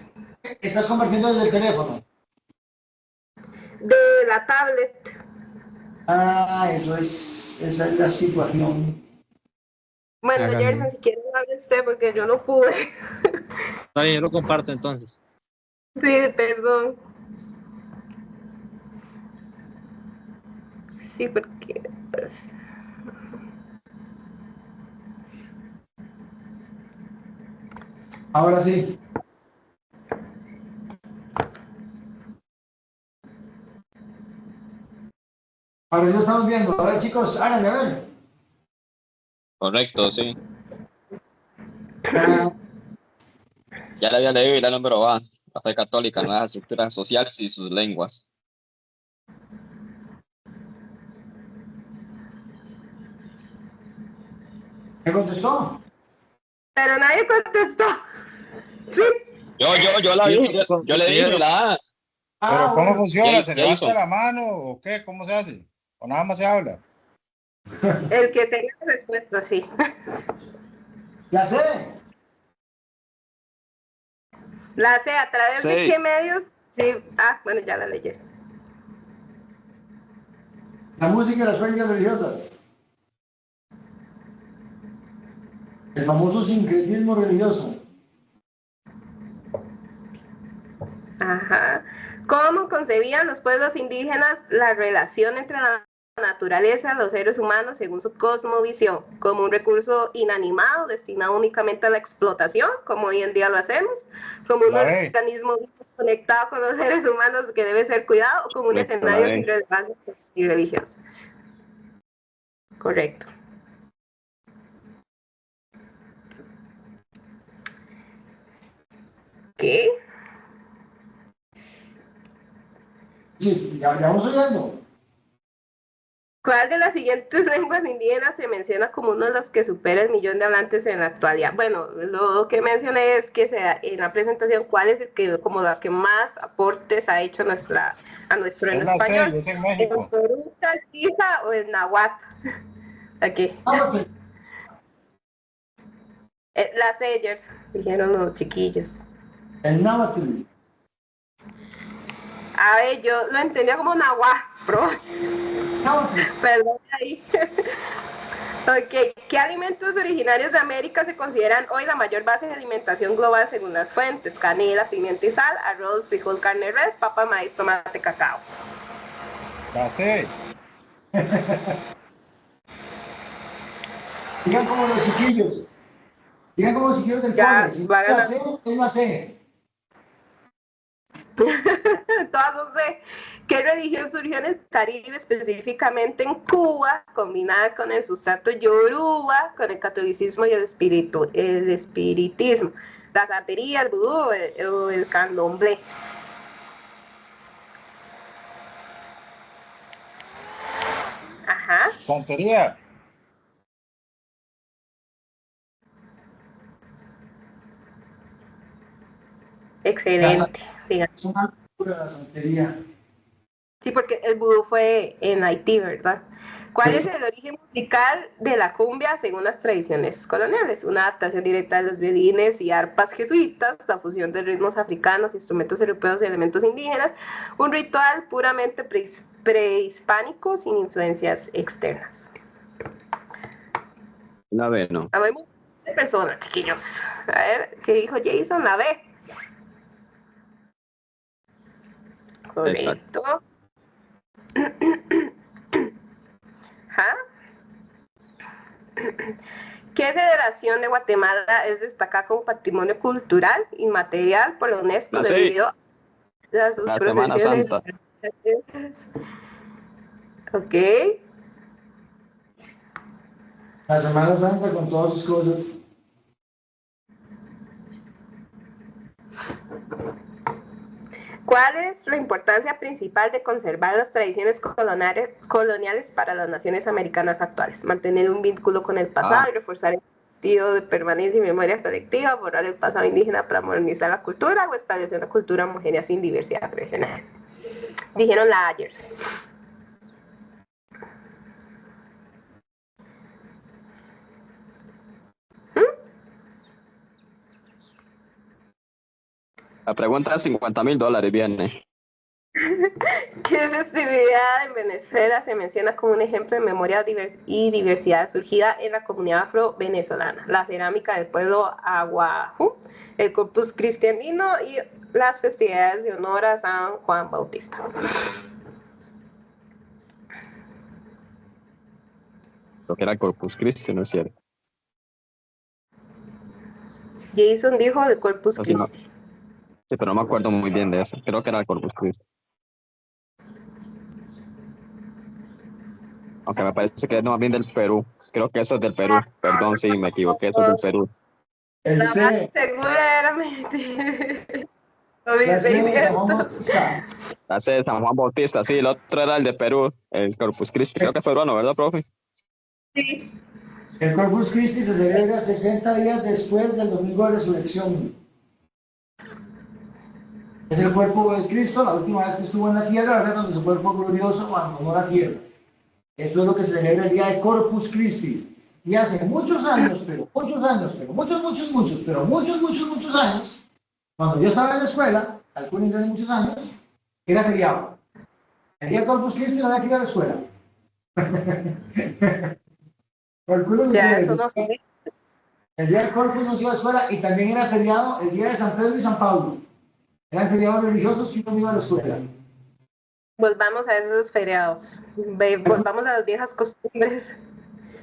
Estás compartiendo desde el teléfono. De la tablet. Ah, esa es la situación. Bueno, Gerson, si quiere hablar usted, porque yo no pude. Está bien, yo lo comparto entonces. Sí, perdón. Sí, porque pues... Ahora sí. Ahora sí lo estamos viendo. A ver, chicos, háganle, a ver. Correcto, sí. Ah, Ya le había leído y la número A. La fe católica, nuevas estructuras sociales y sus lenguas. ¿Me contestó? Pero nadie contestó. Sí. Yo la vi, yo le dije la A. Pero ¿cómo bueno. funciona? ¿Se levanta Jason. la mano o qué? ¿Cómo se hace? ¿O nada más se habla? El que tenga la respuesta, sí. Ya sé. La sé, ¿a través de Sí. qué medios? Sí. Ah, bueno, ya la leí. La música y las prácticas religiosas. El famoso sincretismo religioso. Ajá. ¿Cómo concebían los pueblos indígenas la relación entre la naturaleza y los seres humanos según su cosmovisión? ¿Como un recurso inanimado destinado únicamente a la explotación, como hoy en día lo hacemos? ¿Como un organismo conectado con los seres humanos que debe ser cuidado? ¿O como un escenario sin relevancia y religiosa? Correcto. ¿Qué? Sí, ya vamos oyendo. ¿Cuál de las siguientes lenguas indígenas se menciona como uno de los que supera el millón de hablantes en la actualidad? Bueno, lo que mencioné es que en la presentación, ¿cuál es el que, como la que más aportes ha hecho a nuestro en español? Es en México. ¿El Toruca, el Tija o el Nahuatl? Aquí. Las Ayers, dijeron los chiquillos. El náhuatl. A ver, yo lo entendía como nahuatl, bro. Perdón ahí. Ok, ¿qué alimentos originarios de América se consideran hoy la mayor base de alimentación global según las fuentes? Canela, pimienta y sal, arroz, frijol, carne de res, papa, maíz, tomate, cacao. Ya sé. Digan como los chiquillos. Digan como los chiquillos del Ya, cole. Si va a no la ganar. sé, es la C. Todas son C. ¿Qué religión surgió en el Caribe, específicamente en Cuba, combinada con el sustrato yoruba, con el catolicismo y el espiritismo? La santería, el vudú o el candomblé. Ajá. Santería. Excelente. Fíjate. Es una locura la santería. Sí, porque el vudú fue en Haití, ¿verdad? ¿Cuál es el origen musical de la cumbia según las tradiciones coloniales? Una adaptación directa de los violines y arpas jesuitas, la fusión de ritmos africanos, instrumentos europeos y elementos indígenas, un ritual puramente prehispánico sin influencias externas. La B, no. Hay muchas personas, chiquillos. A ver, ¿qué dijo Jason? La B. Correcto. ¿Ah? ¿Qué celebración de Guatemala es destacada como patrimonio cultural inmaterial por la UNESCO debido a sus la Semana procesiones? Santa. Ok. La Semana Santa con todas sus cosas. ¿Cuál es la importancia principal de conservar las tradiciones coloniales para las naciones americanas actuales? Mantener un vínculo con el pasado y reforzar el sentido de permanencia y memoria colectiva, borrar el pasado indígena para modernizar la cultura o establecer una cultura homogénea sin diversidad regional. Dijeron la ayer. La pregunta es $50,000 viene. ¿Qué festividad en Venezuela se menciona como un ejemplo de memoria y diversidad surgida en la comunidad afro-venezolana? La cerámica del pueblo Aguajú, el Corpus Christianino y las festividades de honor a San Juan Bautista. Lo que era el Corpus Christi, ¿no es cierto? Jason dijo el Corpus Así no. Christi. Sí, pero no me acuerdo muy bien de eso. Creo que era el Corpus Christi. Aunque me parece que es más bien del Perú. Creo que eso es del Perú. Perdón si me equivoqué, eso es del Perú. El La más C. segura era mentir. La C de San Juan Bautista. La C de San Juan Bautista, sí, el otro era el de Perú, el Corpus Christi. Creo que es peruano, ¿verdad, profe? Sí. El Corpus Christi se celebra 60 días después del domingo de resurrección. Es el cuerpo de Cristo, la última vez que estuvo en la tierra, ¿verdad? Cuando su cuerpo glorioso abandonó la tierra. Eso es lo que se celebra el día de Corpus Christi. Y hace muchos años, muchos años, cuando yo estaba en la escuela, algunos hace muchos años, era feriado. El día de Corpus Christi no había que ir a la escuela. Ya, eso no sé. El día de Corpus no se iba a la escuela y también era feriado el día de San Pedro y San Pablo. Eran feriados religiosos y no iba a la escuela. Volvamos a esos feriados. Volvamos a las viejas costumbres.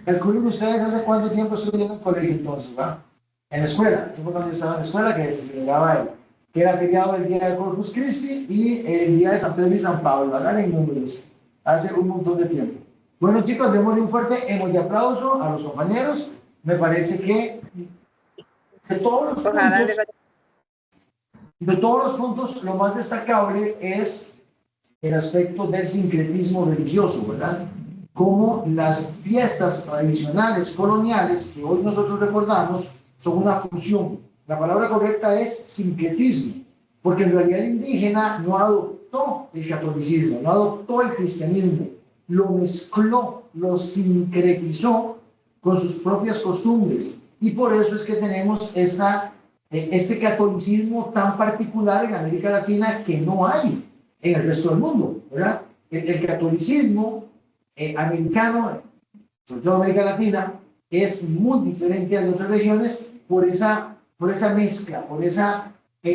Calculen ustedes hace cuánto tiempo estuvieron en el colegio entonces, ¿va? En la escuela. Yo cuando yo estaba en la escuela que se celebraba él. Que era feriado el día de Corpus Christi y el día de San Pedro y San Pablo. Hagan en números. Hace un montón de tiempo. Bueno, chicos, démosle un fuerte emoji aplauso a los compañeros. Me parece que de todos los puntos, lo más destacable es el aspecto del sincretismo religioso, ¿verdad? Como las fiestas tradicionales coloniales que hoy nosotros recordamos son una fusión. La palabra correcta es sincretismo, porque en realidad el indígena no adoptó el catolicismo, no adoptó el cristianismo, lo mezcló, lo sincretizó con sus propias costumbres. Y por eso es que tenemos este catolicismo tan particular en América Latina que no hay en el resto del mundo, ¿verdad? El catolicismo americano, sobre todo América Latina, es muy diferente a de otras regiones por esa mezcla, por ese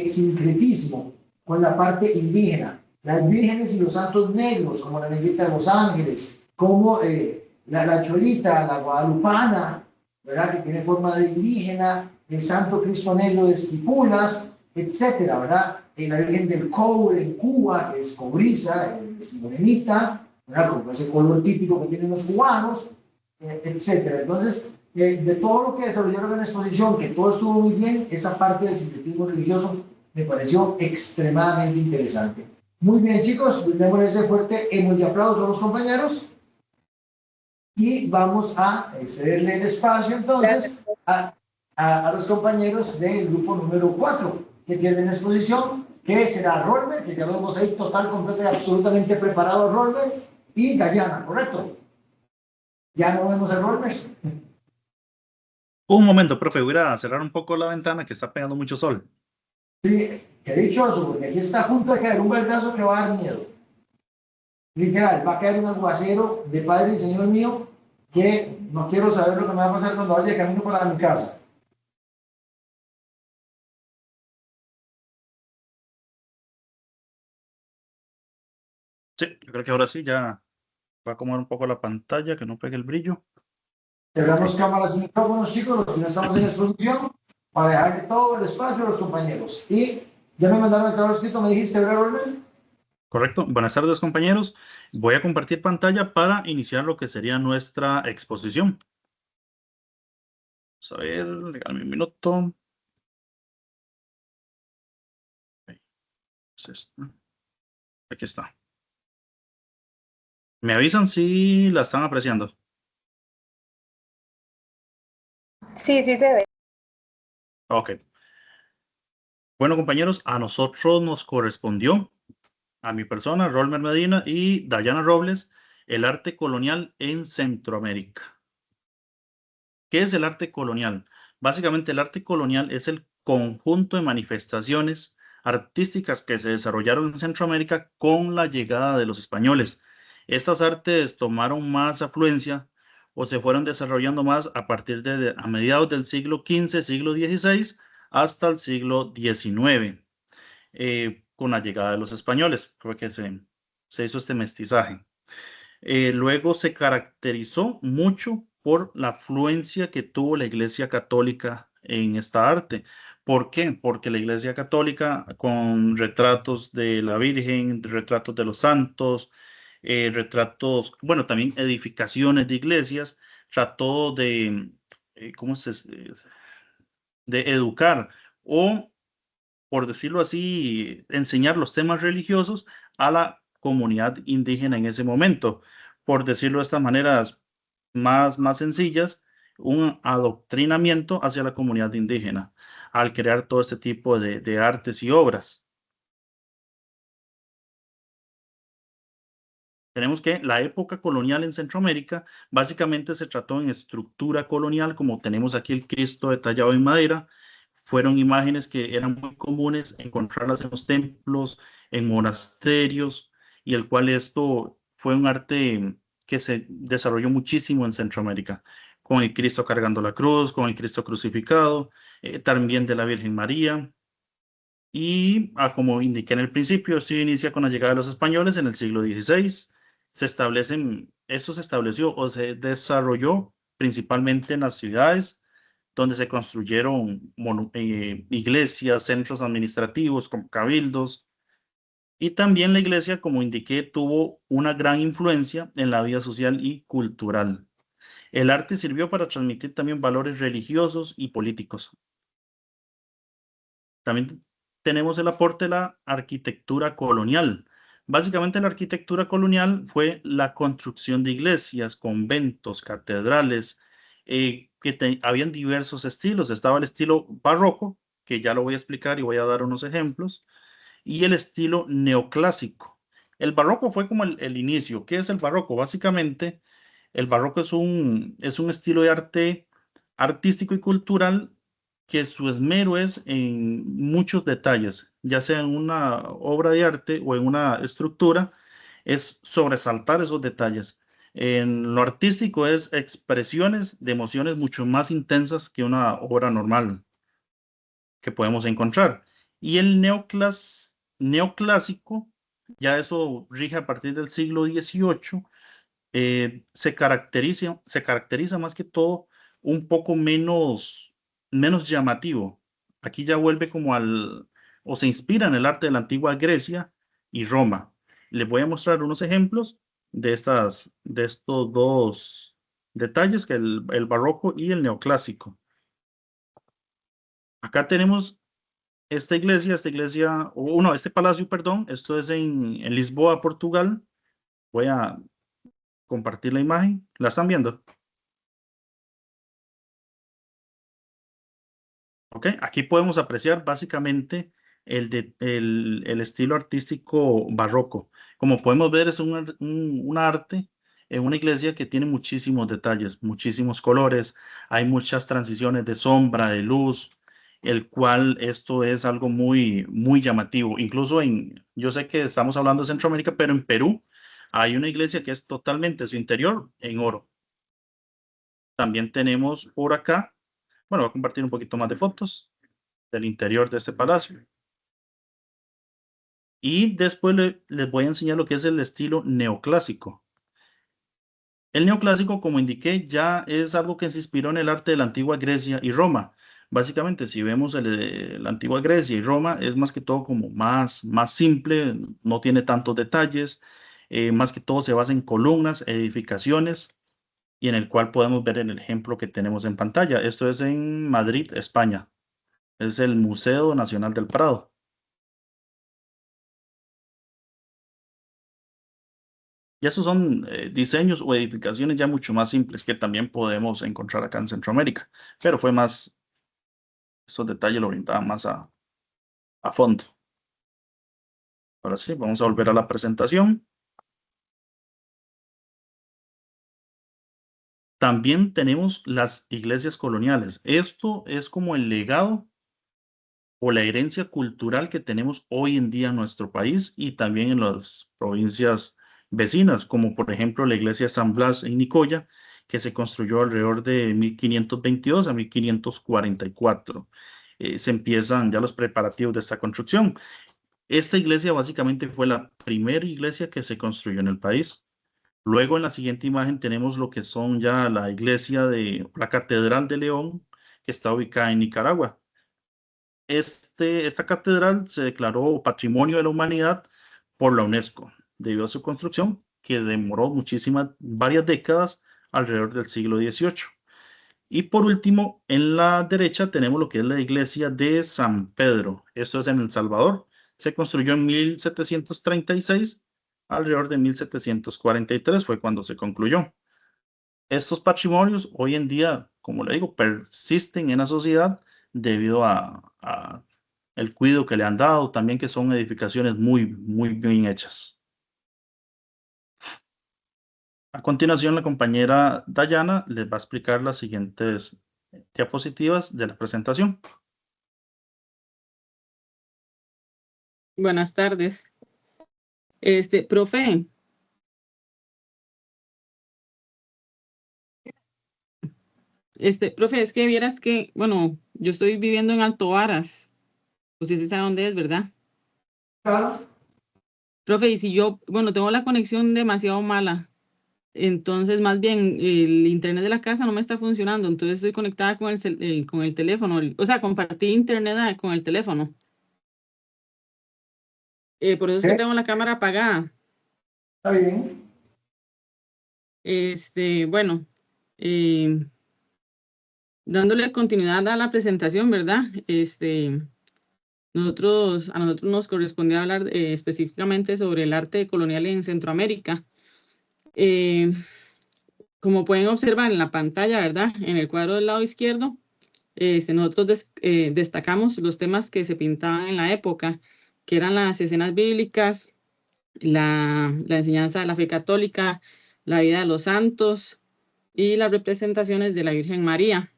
sincretismo con la parte indígena. Las vírgenes y los santos negros, como la negrita de Los Ángeles, como la cholita, la guadalupana, ¿verdad? Que tiene forma de indígena, el santo Cristo negro de Esquipulas, etcétera, ¿verdad? La Virgen del Cobre en Cuba, que es cobriza, es morenita, ¿verdad? Con ese color típico que tienen los cubanos, etcétera. Entonces, de todo lo que desarrollaron en la exposición, que todo estuvo muy bien, esa parte del sincretismo religioso me pareció extremadamente interesante. Muy bien, chicos, brindémosle ese fuerte emoji aplauso a los compañeros y vamos a cederle el espacio entonces a los compañeros del grupo número 4 que tienen la exposición, que será Rolmer, que ya lo vemos ahí total, completo y absolutamente preparado Rolmer, y Dayana, ¿correcto? Ya no vemos a Rolmer. Un momento, profe, voy a cerrar un poco la ventana que está pegando mucho sol. Sí, qué dichoso, porque aquí está a punto de caer un vergazo que va a dar miedo. Literal, va a caer un aguacero de Padre y Señor mío que no quiero saber lo que me va a pasar cuando vaya de camino para mi casa. Sí, yo creo que ahora sí ya voy a acomodar un poco la pantalla, que no pegue el brillo. Cerramos cámaras y micrófonos, chicos, los que no estamos en exposición, para dejarle todo el espacio a los compañeros. Y ya me mandaron el trabajo escrito, me dijiste, ¿verdad, Rolmer? Correcto. Buenas tardes, compañeros. Voy a compartir pantalla para iniciar lo que sería nuestra exposición. Vamos a ver, regálame un minuto. Aquí está. ¿Me avisan si la están apreciando? Sí, sí se ve. Ok. Bueno, compañeros, a nosotros nos correspondió, a mi persona, Rolmer Medina y Dayana Robles, el arte colonial en Centroamérica. ¿Qué es el arte colonial? Básicamente, el arte colonial es el conjunto de manifestaciones artísticas que se desarrollaron en Centroamérica con la llegada de los españoles. Estas artes tomaron más afluencia o se fueron desarrollando más a partir de a mediados del siglo XV, siglo XVI, hasta el siglo XIX, con la llegada de los españoles, fue que se hizo este mestizaje. Luego se caracterizó mucho por la afluencia que tuvo la Iglesia Católica en esta arte. ¿Por qué? Porque la Iglesia Católica, con retratos de la Virgen, retratos de los santos, retratos, bueno, también edificaciones de iglesias, trató de, de educar o, por decirlo así, enseñar los temas religiosos a la comunidad indígena en ese momento. Por decirlo de estas maneras más sencillas, un adoctrinamiento hacia la comunidad indígena al crear todo este tipo de artes y obras. Tenemos que la época colonial en Centroamérica básicamente se trató en estructura colonial, como tenemos aquí el Cristo detallado en madera. Fueron imágenes que eran muy comunes encontrarlas en los templos, en monasterios, y el cual esto fue un arte que se desarrolló muchísimo en Centroamérica, con el Cristo cargando la cruz, con el Cristo crucificado, también de la Virgen María. Y como indiqué en el principio, esto inicia con la llegada de los españoles en el siglo XVI. Esto se estableció o se desarrolló principalmente en las ciudades, donde se construyeron iglesias, centros administrativos como cabildos, y también la iglesia, como indiqué, tuvo una gran influencia en la vida social y cultural. El arte sirvió para transmitir también valores religiosos y políticos. También tenemos el aporte de la arquitectura colonial. Básicamente, la arquitectura colonial fue la construcción de iglesias, conventos, catedrales, habían diversos estilos. Estaba el estilo barroco, que ya lo voy a explicar y voy a dar unos ejemplos, y el estilo neoclásico. El barroco fue como el inicio. ¿Qué es el barroco? Básicamente, el barroco es un estilo de arte artístico y cultural que su esmero es en muchos detalles, ya sea en una obra de arte o en una estructura, es sobresaltar esos detalles. En lo artístico es expresiones de emociones mucho más intensas que una obra normal que podemos encontrar. Y el neoclásico, ya eso rige a partir del siglo XVIII, se caracteriza más que todo un poco menos llamativo. Aquí ya vuelve como o se inspira en el arte de la antigua Grecia y Roma. Les voy a mostrar unos ejemplos de estos dos detalles, que el barroco y el neoclásico. Acá tenemos este palacio, perdón, esto es en Lisboa, Portugal. Voy a compartir la imagen. ¿La están viendo? Ok, aquí podemos apreciar básicamente el estilo artístico barroco. Como podemos ver, es un arte en una iglesia que tiene muchísimos detalles, muchísimos colores, hay muchas transiciones de sombra, de luz, el cual esto es algo muy llamativo. Incluso yo sé que estamos hablando de Centroamérica, pero en Perú hay una iglesia que es totalmente su interior en oro. También tenemos por acá, bueno, voy a compartir un poquito más de fotos del interior de este palacio. Y después les voy a enseñar lo que es el estilo neoclásico. El neoclásico, como indiqué, ya es algo que se inspiró en el arte de la antigua Grecia y Roma. Básicamente, si vemos la antigua Grecia y Roma, es más que todo como más simple, no tiene tantos detalles, más que todo se basa en columnas, edificaciones, y en el cual podemos ver en el ejemplo que tenemos en pantalla. Esto es en Madrid, España. Es el Museo Nacional del Prado. Y esos son diseños o edificaciones ya mucho más simples que también podemos encontrar acá en Centroamérica, pero esos detalles lo brindaban más a fondo. Ahora sí, vamos a volver a la presentación. También tenemos las iglesias coloniales. Esto es como el legado o la herencia cultural que tenemos hoy en día en nuestro país y también en las provincias vecinas, como por ejemplo la iglesia de San Blas en Nicoya, que se construyó alrededor de 1522 a 1544. Se empiezan ya los preparativos de esta construcción. Esta iglesia básicamente fue la primera iglesia que se construyó en el país. Luego en la siguiente imagen tenemos lo que son ya la iglesia de la Catedral de León, que está ubicada en Nicaragua. Esta catedral se declaró Patrimonio de la Humanidad por la UNESCO, debido a su construcción, que demoró varias décadas, alrededor del siglo XVIII. Y por último, en la derecha tenemos lo que es la iglesia de San Pedro. Esto es en El Salvador. Se construyó en 1736, alrededor de 1743 fue cuando se concluyó. Estos patrimonios hoy en día, como le digo, persisten en la sociedad debido a el cuidado que le han dado, también que son edificaciones muy bien hechas. A continuación, la compañera Dayana les va a explicar las siguientes diapositivas de la presentación. Buenas tardes. Profe. Profe, es que vieras que, bueno, yo estoy viviendo en Alto Varas. Usted sabe dónde es, ¿verdad? Claro. Profe, y si yo, bueno, tengo la conexión demasiado mala. Entonces, más bien, el internet de la casa no me está funcionando. Entonces, estoy conectada con el teléfono. O sea, compartí internet con el teléfono. Por eso es que tengo la cámara apagada. Está bien. Bueno, dándole continuidad a la presentación, ¿verdad? A nosotros nos correspondió hablar específicamente sobre el arte colonial en Centroamérica. Como pueden observar en la pantalla, ¿verdad? En el cuadro del lado izquierdo, nosotros destacamos los temas que se pintaban en la época, que eran las escenas bíblicas, la enseñanza de la fe católica, la vida de los santos y las representaciones de la Virgen María.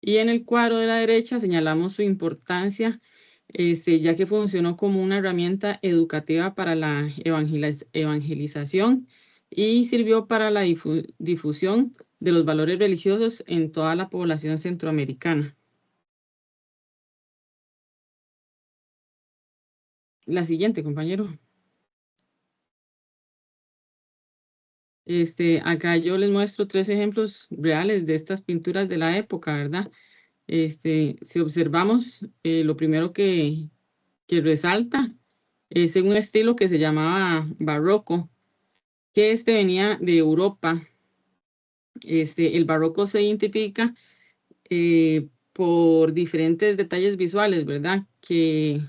Y en el cuadro de la derecha señalamos su importancia, ya que funcionó como una herramienta educativa para la evangelización y sirvió para la difusión de los valores religiosos en toda la población centroamericana. La siguiente, compañero. Acá yo les muestro 3 ejemplos reales de estas pinturas de la época, ¿verdad? Si observamos, lo primero que resalta es un estilo que se llamaba barroco, que venía de Europa. El barroco se identifica por diferentes detalles visuales, ¿verdad? Que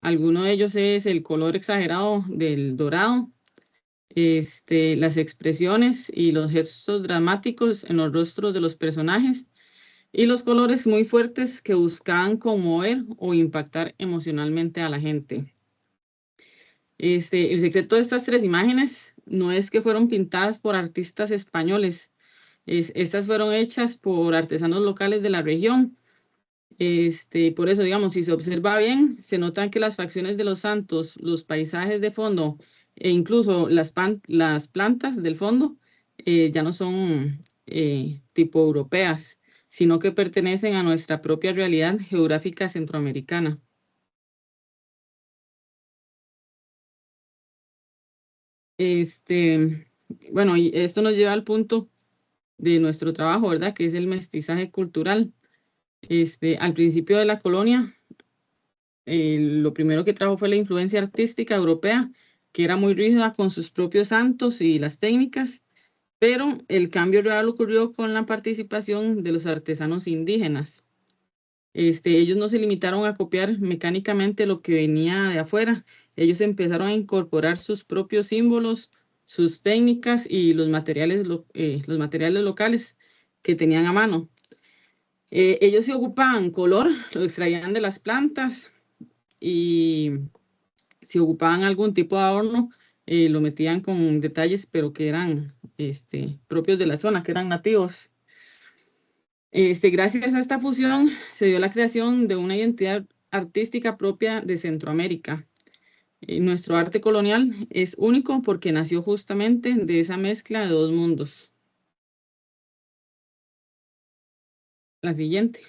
alguno de ellos es el color exagerado del dorado, las expresiones y los gestos dramáticos en los rostros de los personajes y los colores muy fuertes que buscaban conmover o impactar emocionalmente a la gente. El secreto de estas 3 imágenes no es que fueron pintadas por artistas españoles. Estas fueron hechas por artesanos locales de la región. Por eso, digamos, si se observa bien, se notan que las facciones de los santos, los paisajes de fondo e incluso las plantas del fondo ya no son tipo europeas, sino que pertenecen a nuestra propia realidad geográfica centroamericana. Bueno, y esto nos lleva al punto de nuestro trabajo, ¿verdad? Que es el mestizaje cultural. Al principio de la colonia, lo primero que trajo fue la influencia artística europea, que era muy rígida con sus propios santos y las técnicas, pero el cambio real ocurrió con la participación de los artesanos indígenas. Ellos no se limitaron a copiar mecánicamente lo que venía de afuera, ellos empezaron a incorporar sus propios símbolos, sus técnicas y los materiales locales que tenían a mano. Ellos se ocupaban color, lo extraían de las plantas y si ocupaban algún tipo de adorno, lo metían con detalles, pero que eran propios de la zona, que eran nativos. Gracias a esta fusión se dio la creación de una identidad artística propia de Centroamérica. Nuestro arte colonial es único porque nació justamente de esa mezcla de 2 mundos. La siguiente.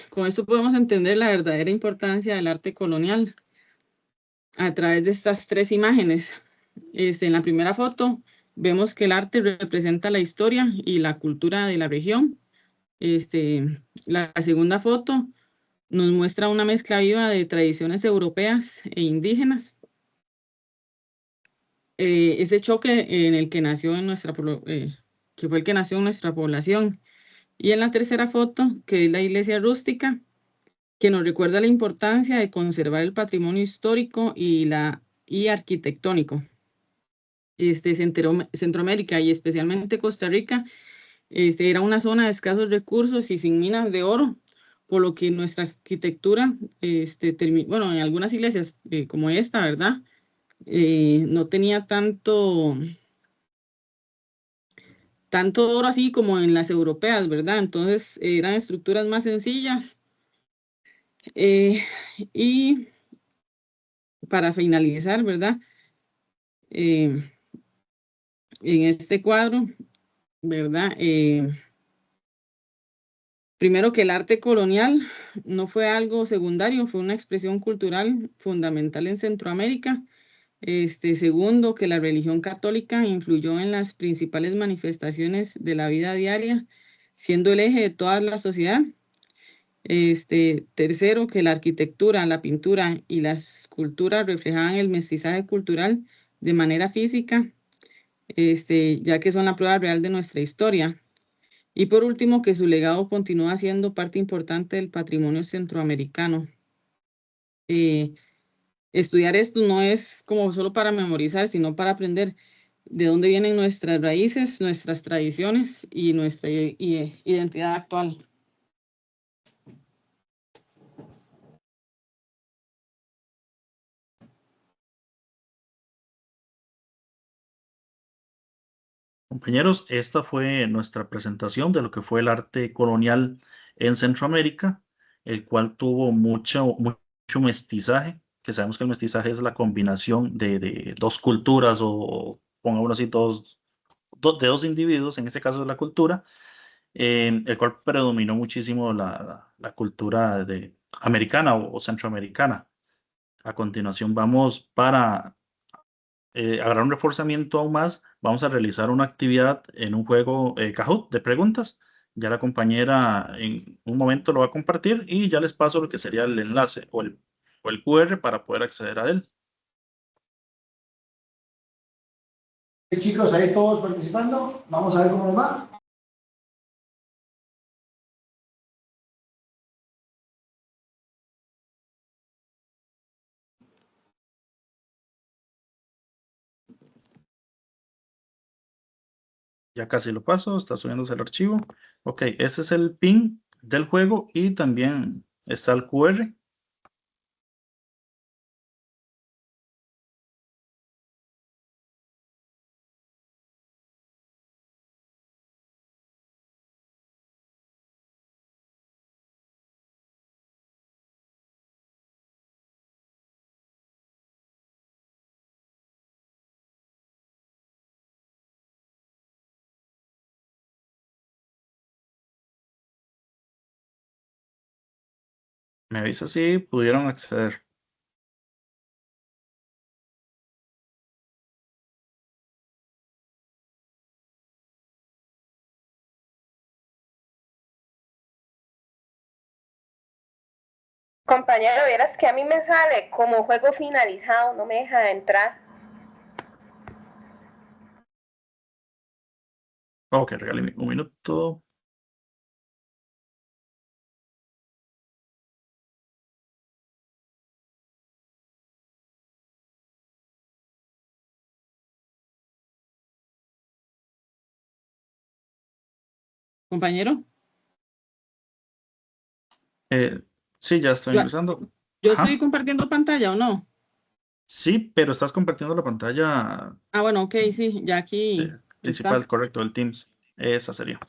Con esto podemos entender la verdadera importancia del arte colonial a través de estas 3 imágenes. En la primera foto vemos que el arte representa la historia y la cultura de la región. La segunda foto nos muestra una mezcla viva de tradiciones europeas e indígenas. Ese choque en el que nació que fue el que nació en nuestra población. Y en la tercera foto, que es la iglesia rústica, que nos recuerda la importancia de conservar el patrimonio histórico y arquitectónico. Centroamérica y especialmente Costa Rica era una zona de escasos recursos y sin minas de oro, por lo que nuestra arquitectura, bueno, en algunas iglesias como esta, ¿verdad? No tenía tanto oro así como en las europeas, ¿verdad? Entonces eran estructuras más sencillas. Y para finalizar, ¿verdad? En este cuadro, ¿verdad? Primero que el arte colonial no fue algo secundario, fue una expresión cultural fundamental en Centroamérica. Segundo, que la religión católica influyó en las principales manifestaciones de la vida diaria, siendo el eje de toda la sociedad. Tercero, que la arquitectura, la pintura y la escultura reflejaban el mestizaje cultural de manera física, ya que son la prueba real de nuestra historia. Y por último, que su legado continúa siendo parte importante del patrimonio centroamericano. Estudiar esto no es como solo para memorizar, sino para aprender de dónde vienen nuestras raíces, nuestras tradiciones y nuestra identidad actual. Compañeros, esta fue nuestra presentación de lo que fue el arte colonial en Centroamérica, el cual tuvo mucho mestizaje, que sabemos que el mestizaje es la combinación de dos culturas o, pongámoslo así, de dos individuos, en este caso es la cultura, el cual predominó muchísimo la cultura americana o centroamericana. A continuación vamos para agarrar un reforzamiento aún más, vamos a realizar una actividad en un juego Kahoot de preguntas. Ya la compañera en un momento lo va a compartir y ya les paso lo que sería el enlace o el QR para poder acceder a él. Chicos, ahí todos participando. Vamos a ver cómo nos va. Ya casi lo paso, está subiéndose el archivo. Ok, ese es el pin del juego y también está el QR. Me avisa si pudieron acceder. Compañero, vieras que a mí me sale como juego finalizado, no me deja entrar. Ok, regáleme un minuto. Compañero, Sí, ya estoy yo, ingresando. yo estoy Ajá. compartiendo pantalla o no. Sí, pero estás compartiendo la pantalla Ah, bueno, ok, sí, ya aquí está. principal, correcto, el Teams. Esa sería.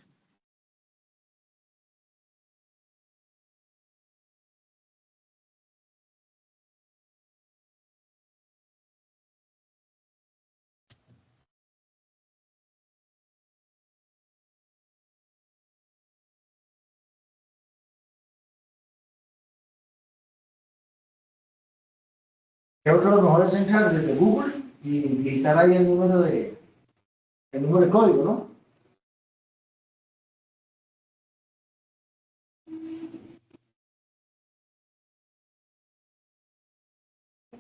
Creo que lo mejor es entrar desde Google y digitar ahí el número de código, ¿no?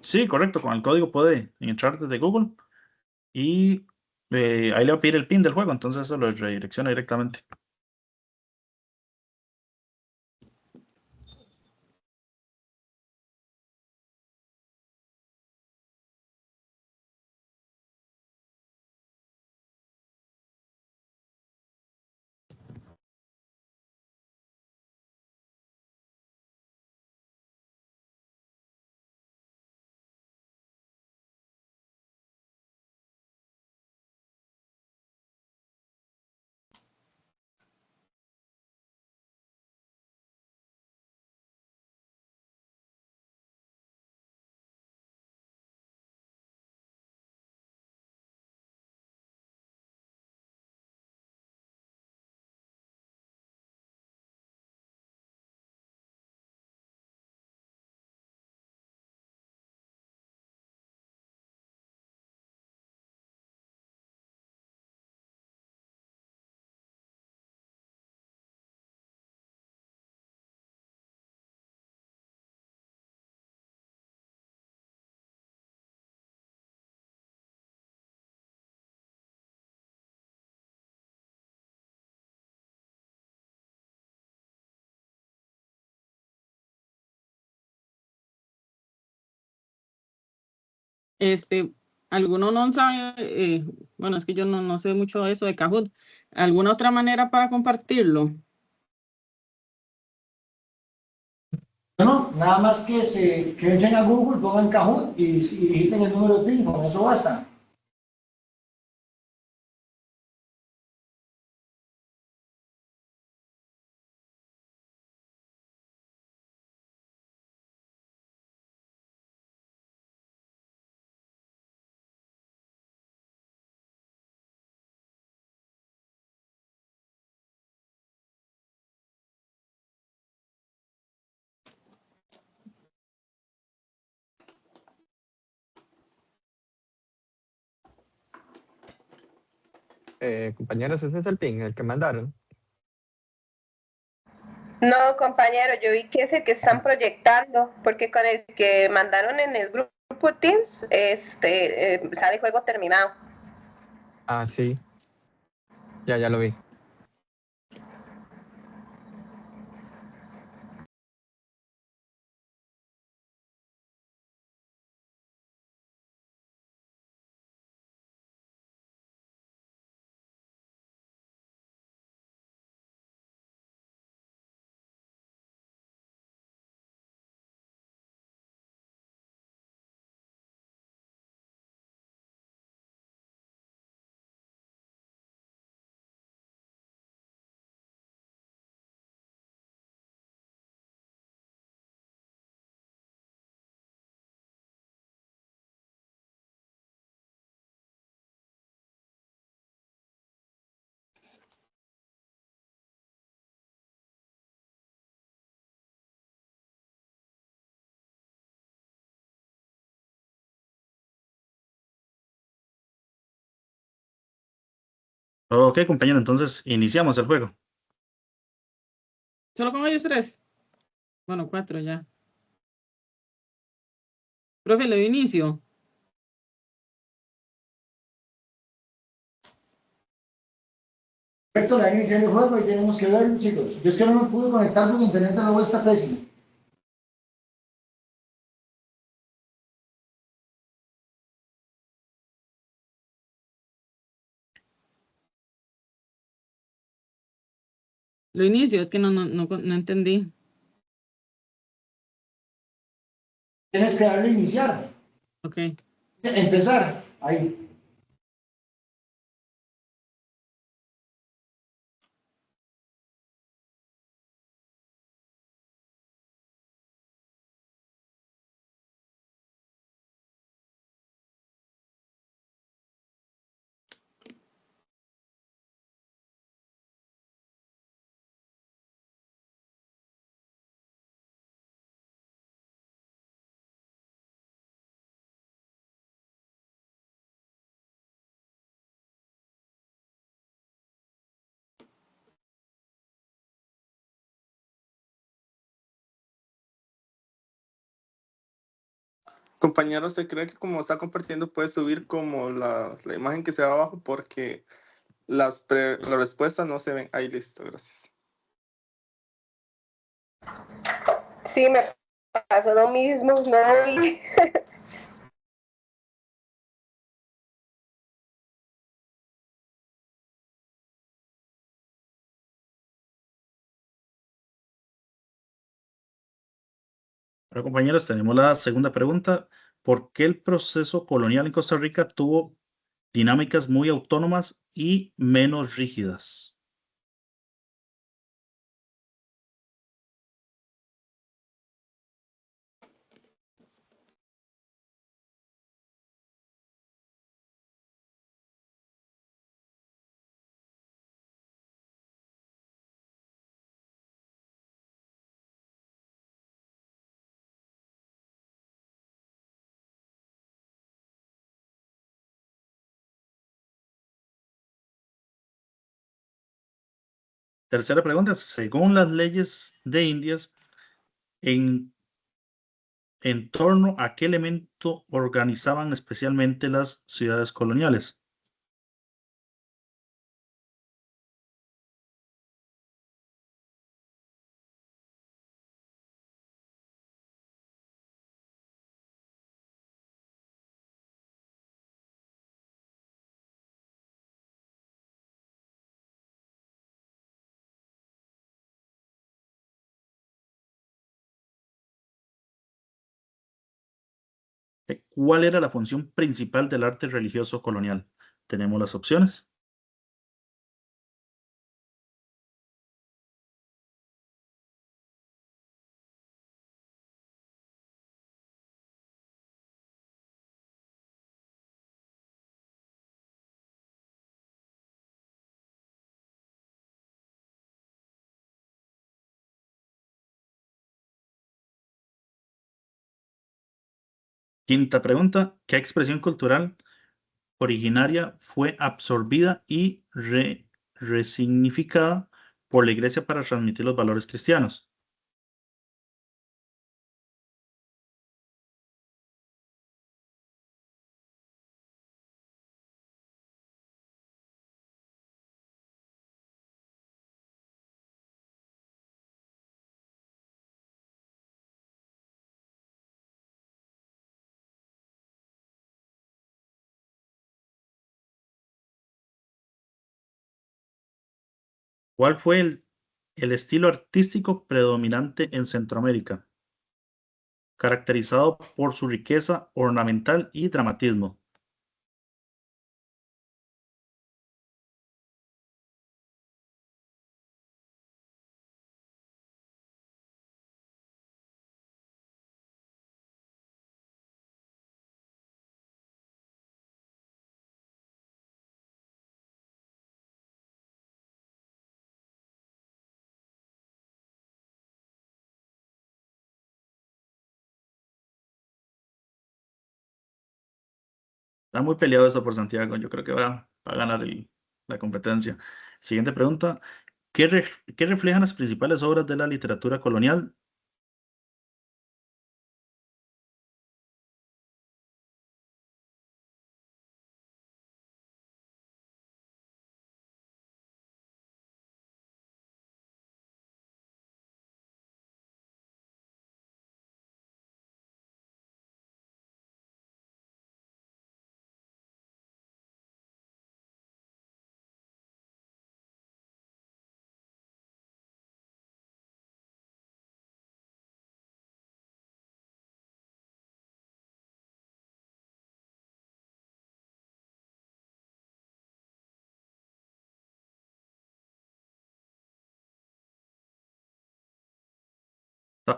Sí, correcto, con el código puede entrar desde Google y ahí le va a pedir el PIN del juego, entonces eso lo redirecciona directamente. Este, alguno no sabe, bueno, es que yo no sé mucho de eso de Kahoot. ¿Alguna otra manera para compartirlo? Bueno, nada más que entren a Google, pongan Kahoot y digiten el número de PIN, con eso basta. Compañeros, ese es el ping, el que mandaron. No, compañero, yo vi que es el que están proyectando, porque con el que mandaron en el grupo Teams, sale juego terminado. Ah, sí. Ya lo vi. Ok, compañero, entonces iniciamos el juego. ¿Solo con ellos 3? Bueno, 4 ya. Profe, le doy inicio. Perfecto, la iniciar el juego y tenemos que verlo, chicos. Yo es que no me pude conectar porque internet de nuevo está pésimo. Lo inicio, es que no entendí. Tienes que darle a iniciar. Ok. Empezar. Ahí. Compañero, ¿usted cree que como está compartiendo puede subir como la imagen que se ve abajo? Porque las respuestas no se ven. Ahí, listo, gracias. Sí, me pasó lo mismo, no vi. Bueno, compañeros, tenemos la segunda pregunta. ¿Por qué el proceso colonial en Costa Rica tuvo dinámicas muy autónomas y menos rígidas? Tercera pregunta. Según las leyes de Indias, ¿en torno a qué elemento organizaban especialmente las ciudades coloniales? ¿Cuál era la función principal del arte religioso colonial? Tenemos las opciones. Quinta pregunta. ¿Qué expresión cultural originaria fue absorbida y resignificada por la Iglesia para transmitir los valores cristianos? ¿Cuál fue el estilo artístico predominante en Centroamérica, caracterizado por su riqueza ornamental y dramatismo? Está muy peleado esto por Santiago. Yo creo que va a ganar la competencia. Siguiente pregunta. ¿Qué reflejan las principales obras de la literatura colonial?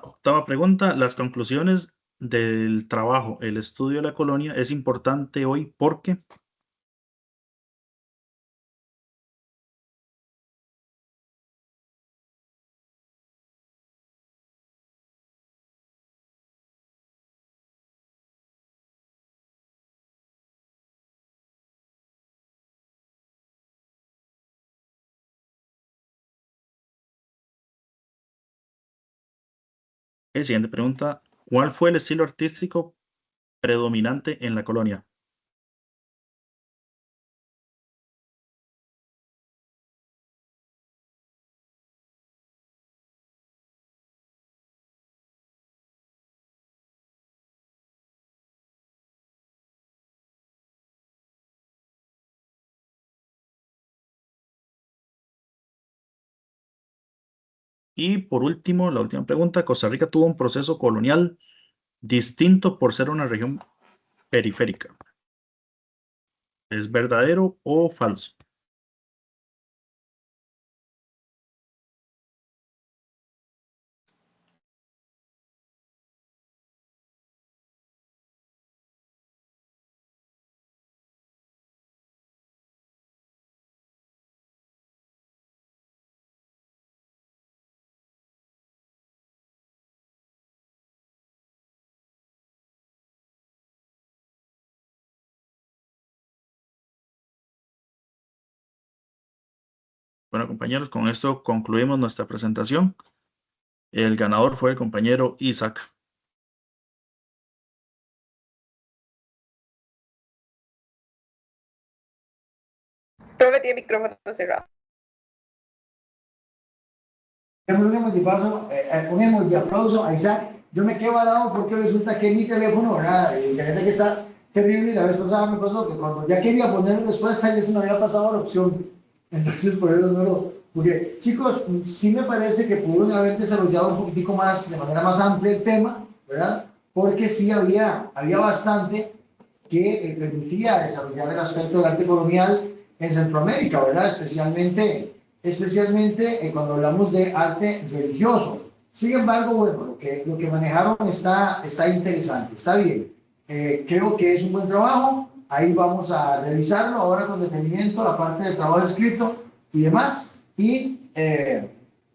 Octava pregunta. Las conclusiones del trabajo, el estudio de la colonia, es importante hoy porque... Siguiente pregunta. ¿Cuál fue el estilo artístico predominante en la colonia? Y por último, la última pregunta. ¿Costa Rica tuvo un proceso colonial distinto por ser una región periférica? ¿Es verdadero o falso? Bueno, compañeros, con esto concluimos nuestra presentación. El ganador fue el compañero Isaac. Profe tiene micrófono cerrado. Un emoji aplauso a Isaac. Yo me quedo varado porque resulta que mi teléfono, ¿verdad? El internet que está terrible, y la vez pasada me pasó que cuando ya quería poner respuesta ya se me había pasado la opción. Entonces por eso no lo... Porque chicos, sí me parece que pudieron haber desarrollado un poquitico más, de manera más amplia el tema, ¿verdad? Porque sí había bastante que permitía desarrollar el aspecto del arte colonial en Centroamérica, ¿verdad? Especialmente cuando hablamos de arte religioso. Sin embargo, bueno, lo que manejaron está interesante, está bien. Creo que es un buen trabajo. Ahí vamos a revisarlo ahora con detenimiento, la parte del trabajo escrito y demás. Y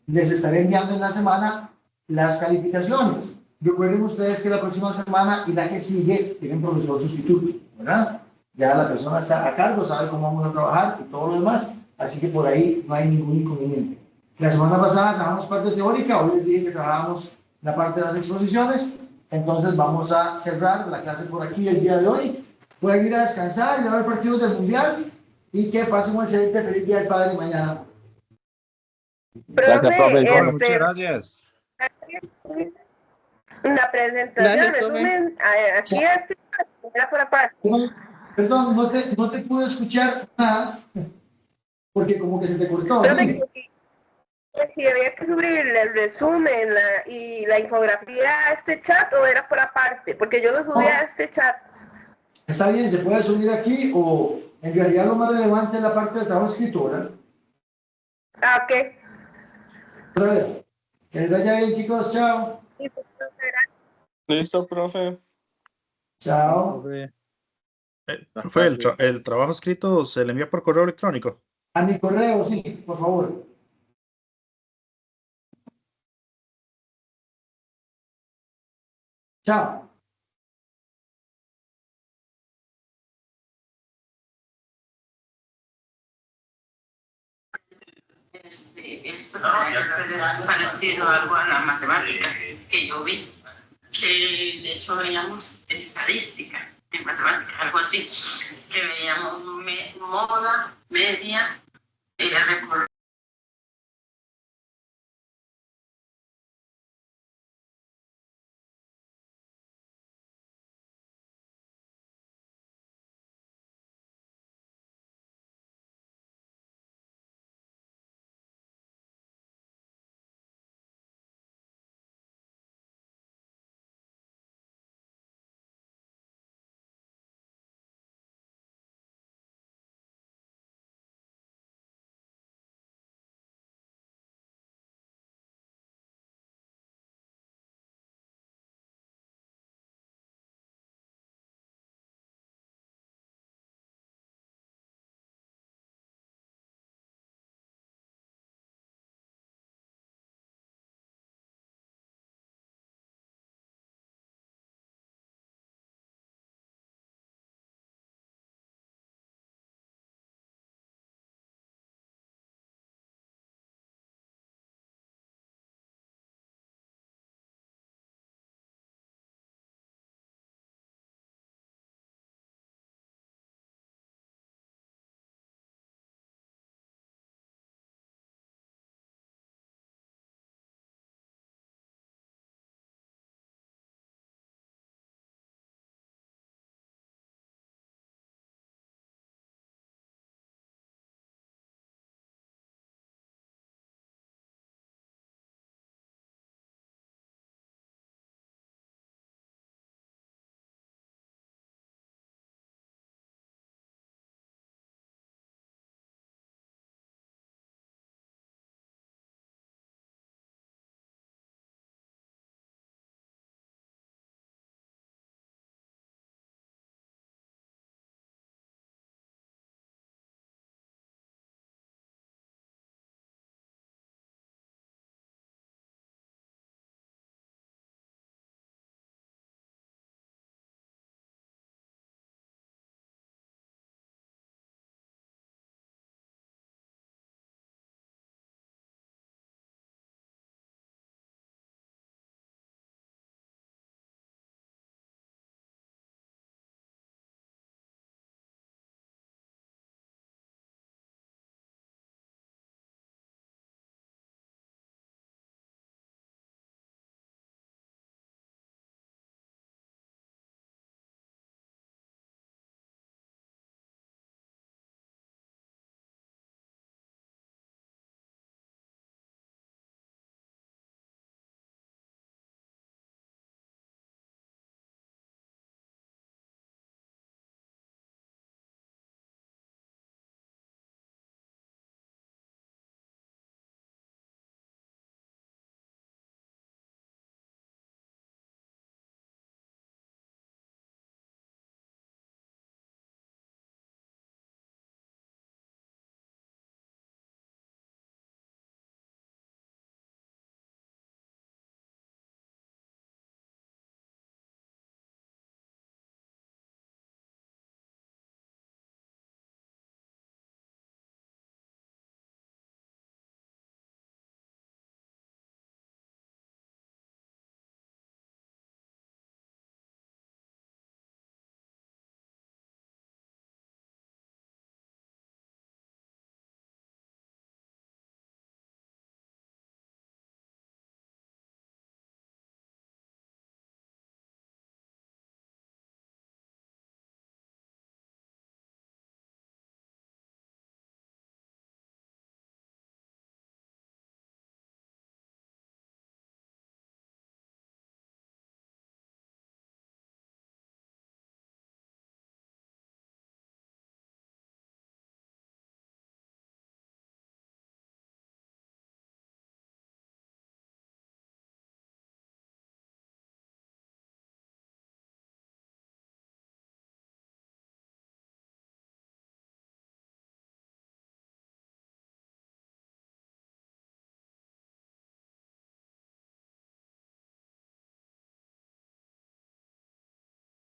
les estaré enviando en la semana las calificaciones. Recuerden ustedes que la próxima semana y la que sigue tienen profesor sustituto, ¿verdad? ya la persona está a cargo, sabe cómo vamos a trabajar y todo lo demás, así que por ahí no hay ningún inconveniente. La semana pasada trabajamos parte teórica, hoy les dije que trabajábamos la parte de las exposiciones, entonces vamos a cerrar la clase por aquí el día de hoy. Pueden ir a descansar y a ver partidos del Mundial y que pasen un excelente feliz Día del Padre mañana. Gracias, profe. Bueno, muchas gracias. La presentación, Gracias, profe. resumen, aquí era por aparte. Perdón, no te pude escuchar nada porque como que se te cortó. Profe, si había que subir el resumen y la infografía a este chat o era por aparte, porque yo lo subí a este chat. Está bien, se puede subir aquí o en realidad lo más relevante es la parte de trabajo escrito, ¿verdad? Ah, ok. Pero a ver, que les vaya bien, chicos, chao. Listo, profe. Chao. Profe, el trabajo escrito se le envía por correo electrónico. A mi correo, sí, por favor. Chao. Esto es parecido algo a la matemática que yo vi, que de hecho veíamos estadística en matemática, algo así, que veíamos moda, media, recorrido.